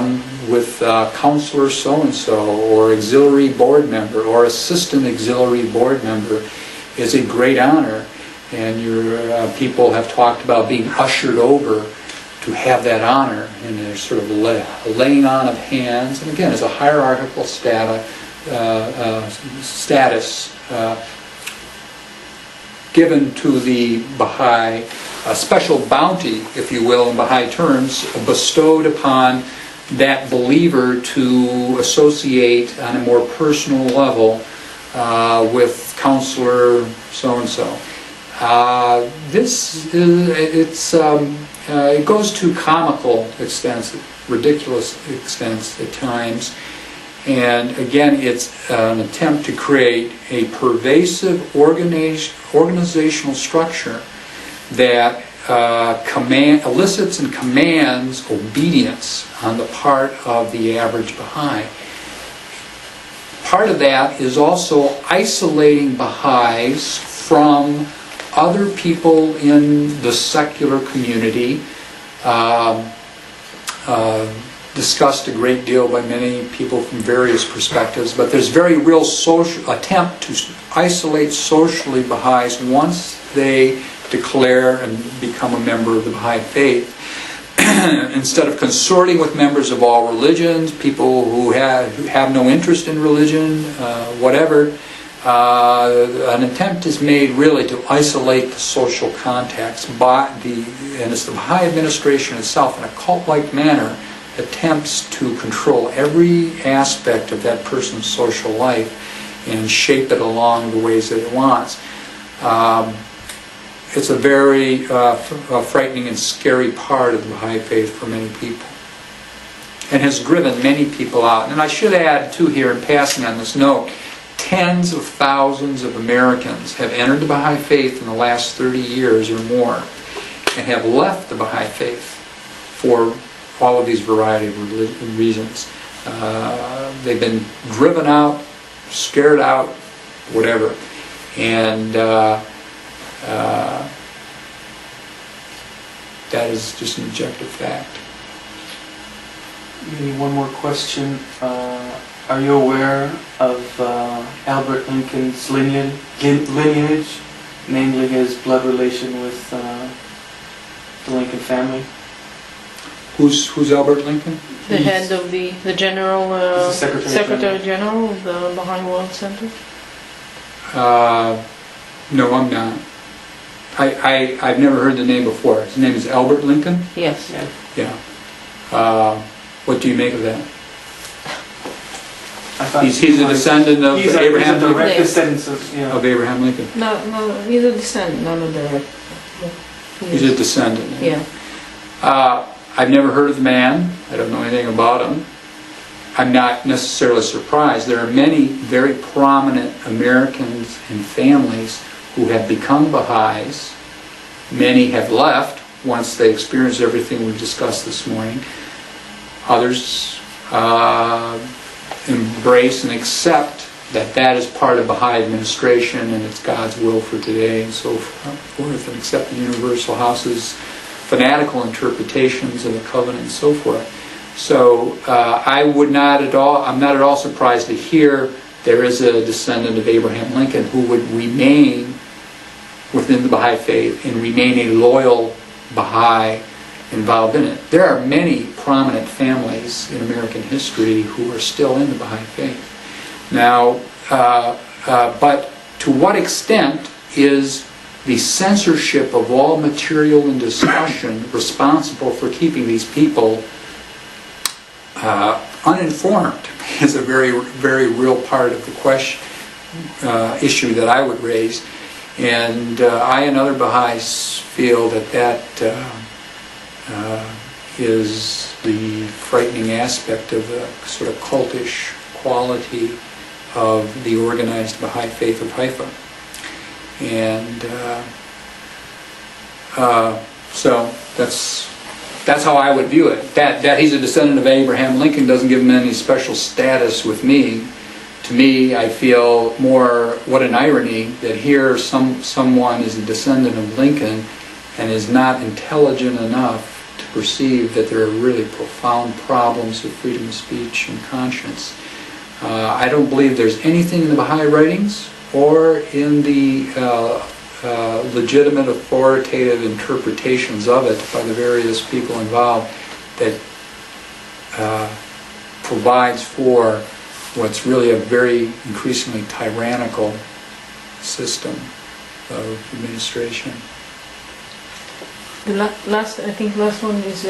counselor so-and-so or auxiliary board member or assistant auxiliary board member is a great honor, and your people have talked about being ushered over to have that honor, and there's sort of laying on of hands, and again, it's a hierarchical status given to the Baha'i, a special bounty, if you will, in Baha'i terms, bestowed upon that believer to associate on a more personal level with counselor so-and-so. It goes to comical extents, ridiculous extents at times, and again, it's an attempt to create a pervasive organizational structure that elicits and commands obedience on the part of the average Baha'i. Part of that is also isolating Baha'is from other people in the secular community, discussed a great deal by many people from various perspectives, but there's very real social attempt to isolate socially Baha'is once they declare and become a member of the Baha'i faith. Instead of consorting with members of all religions, people who have no interest in religion, whatever, an attempt is made really to isolate the social context and it's the Baha'i administration itself in a cult-like manner attempts to control every aspect of that person's social life and shape it along the ways that it wants. It's a very frightening and scary part of the Baha'i faith for many people, and has driven many people out. And I should add, too, here in passing on this note, tens of thousands of Americans have entered the Baha'i faith in the last 30 years or more, and have left the Baha'i faith for all of these variety of reasons. They've been driven out, scared out, whatever. And that is just an objective fact. Maybe one more question. Are you aware of Albert Lincoln's lineage, namely his blood relation with the Lincoln family? Who's Albert Lincoln? The head of the general, He's the Secretary General of the Baha'i World Center? No, I'm not. I've never heard the name before. His name is Albert Lincoln? Yes. Yeah. What do you make of that? I thought He's a descendant of Abraham He's a direct Lincoln. descendant of, Of Abraham Lincoln. No, he's a descendant, not a direct. He's a descendant. Yeah. I've never heard of the man. I don't know anything about him. I'm not necessarily surprised. There are many very prominent Americans and families who have become Baha'is. Many have left once they experienced everything we've discussed this morning. Others embrace and accept that is part of Baha'i administration and it's God's will for today and so forth, and accept the Universal House's fanatical interpretations of the covenant and so forth. So I'm not at all surprised to hear there is a descendant of Abraham Lincoln who would remain within the Baha'i faith and remain a loyal Baha'i involved in it. There are many prominent families in American history who are still in the Baha'i faith. Now, but to what extent is the censorship of all material and discussion responsible for keeping these people uninformed is a very, very real part of the question, issue that I would raise. And I and other Baha'is feel that is the frightening aspect of the sort of cultish quality of the organized Baha'i faith of Haifa. And so that's how I would view it. That he's a descendant of Abraham Lincoln doesn't give him any special status with me. To me, I feel more, what an irony that here someone is a descendant of Lincoln and is not intelligent enough to perceive that there are really profound problems with freedom of speech and conscience. I don't believe there's anything in the Baha'i writings or in the legitimate authoritative interpretations of it by the various people involved that provides for what's really a very increasingly tyrannical system of administration. The last one is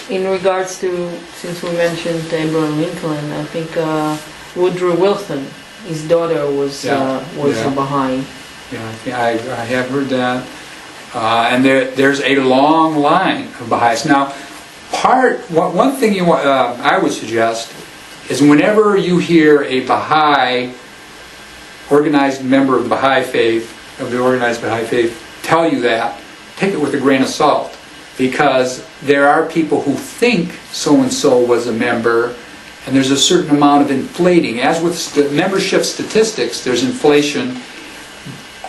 in regards to, since we mentioned Abraham Lincoln, I think Woodrow Wilson, his daughter was a Baha'i. Yeah, I have heard that. And there's a long line of Baha'is. Now, one thing I would suggest is whenever you hear a Baha'i organized member of the Baha'i faith, tell you that, take it with a grain of salt, because there are people who think so-and-so was a member, and there's a certain amount of inflating. As with membership statistics, there's inflation.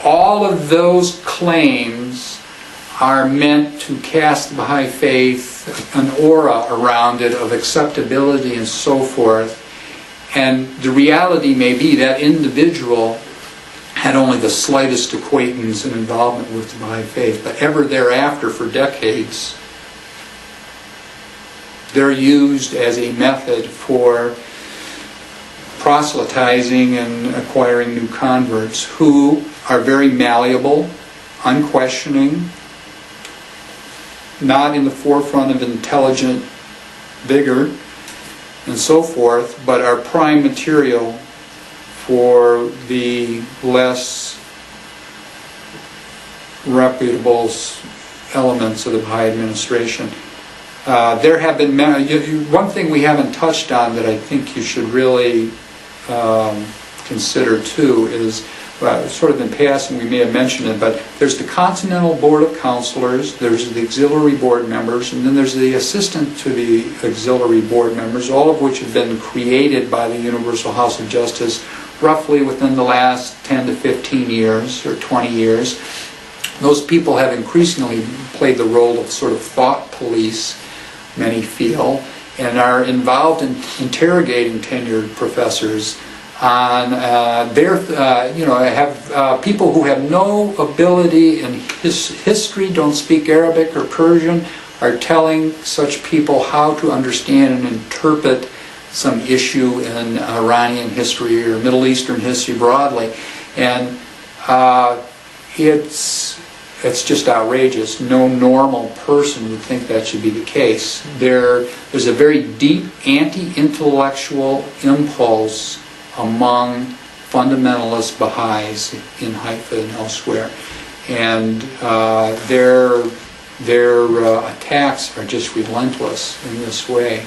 All of those claims are meant to cast the Baha'i faith an aura around it of acceptability and so forth. And the reality may be that individual had only the slightest acquaintance and involvement with the Baha'i faith, but ever thereafter, for decades, they're used as a method for proselytizing and acquiring new converts who are very malleable, unquestioning, not in the forefront of intelligent vigor, and so forth, but are prime material for the less reputable elements of the Baha'i administration. There have been one thing we haven't touched on that I think you should really consider too is, sort of in passing we may have mentioned it, but there's the Continental Board of Counselors, there's the auxiliary board members, and then there's the assistant to the auxiliary board members, all of which have been created by the Universal House of Justice roughly within the last 10 to 15 years or 20 years. Those people have increasingly played the role of sort of thought police, many feel, and are involved in interrogating tenured professors on have people who have no ability in history, don't speak Arabic or Persian, are telling such people how to understand and interpret some issue in Iranian history or Middle Eastern history broadly. And it's just outrageous. No normal person would think that should be the case. There's a very deep anti-intellectual impulse among fundamentalist Baha'is in Haifa and elsewhere. And their attacks are just relentless in this way.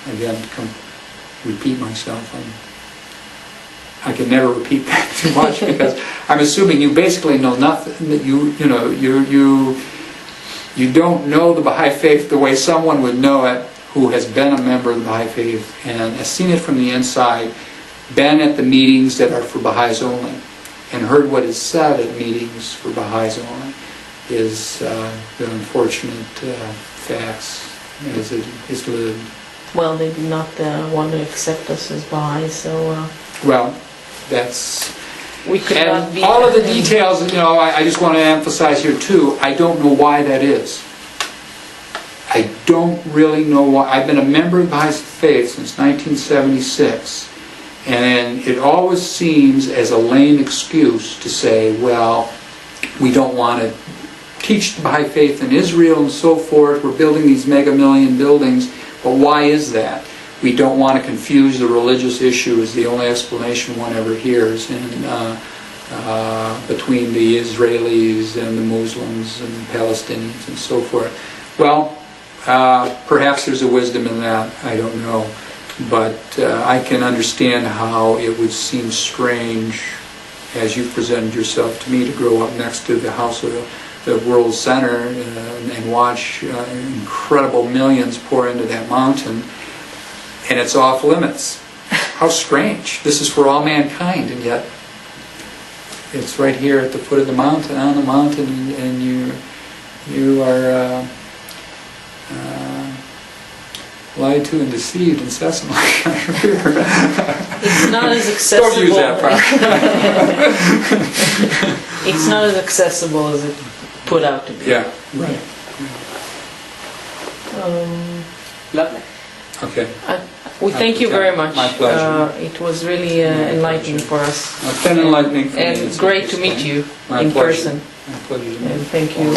Again, to repeat myself, I can never repeat that too much because I'm assuming you basically know nothing. That you don't know the Baha'i faith the way someone would know it who has been a member of the Baha'i faith and has seen it from the inside, been at the meetings that are for Baha'is only, and heard what is said at meetings for Baha'is only, is the unfortunate facts as it is lived. Well, they did not want to accept us as Baha'i, so Well, that's... we could not And be... all of the details, I just want to emphasize here too, I don't know why that is. I don't really know why. I've been a member of the Baha'i Faith since 1976, and it always seems as a lame excuse to say, well, we don't want to teach the Baha'i Faith in Israel and so forth, we're building these mega-million buildings, but why is that? We don't want to confuse the religious issue is the only explanation one ever hears between the Israelis and the Muslims and the Palestinians and so forth. Well, perhaps there's a wisdom in that, I don't know. But I can understand how it would seem strange, as you presented yourself to me, to grow up next to the house of the World Center and watch incredible millions pour into that mountain, and it's off limits. How strange. This is for all mankind, and yet it's right here at the foot of the mountain, on the mountain, and you are lied to and deceived incessantly. It's not as accessible. Don't use that part. It's not as accessible as it put out to be. Yeah, right. Lovely. Okay. We thank you very much. My pleasure. It was really enlightening for us. It's been enlightening for me. And It's great to meet you my in pleasure. person. My pleasure to meet you. And thank you.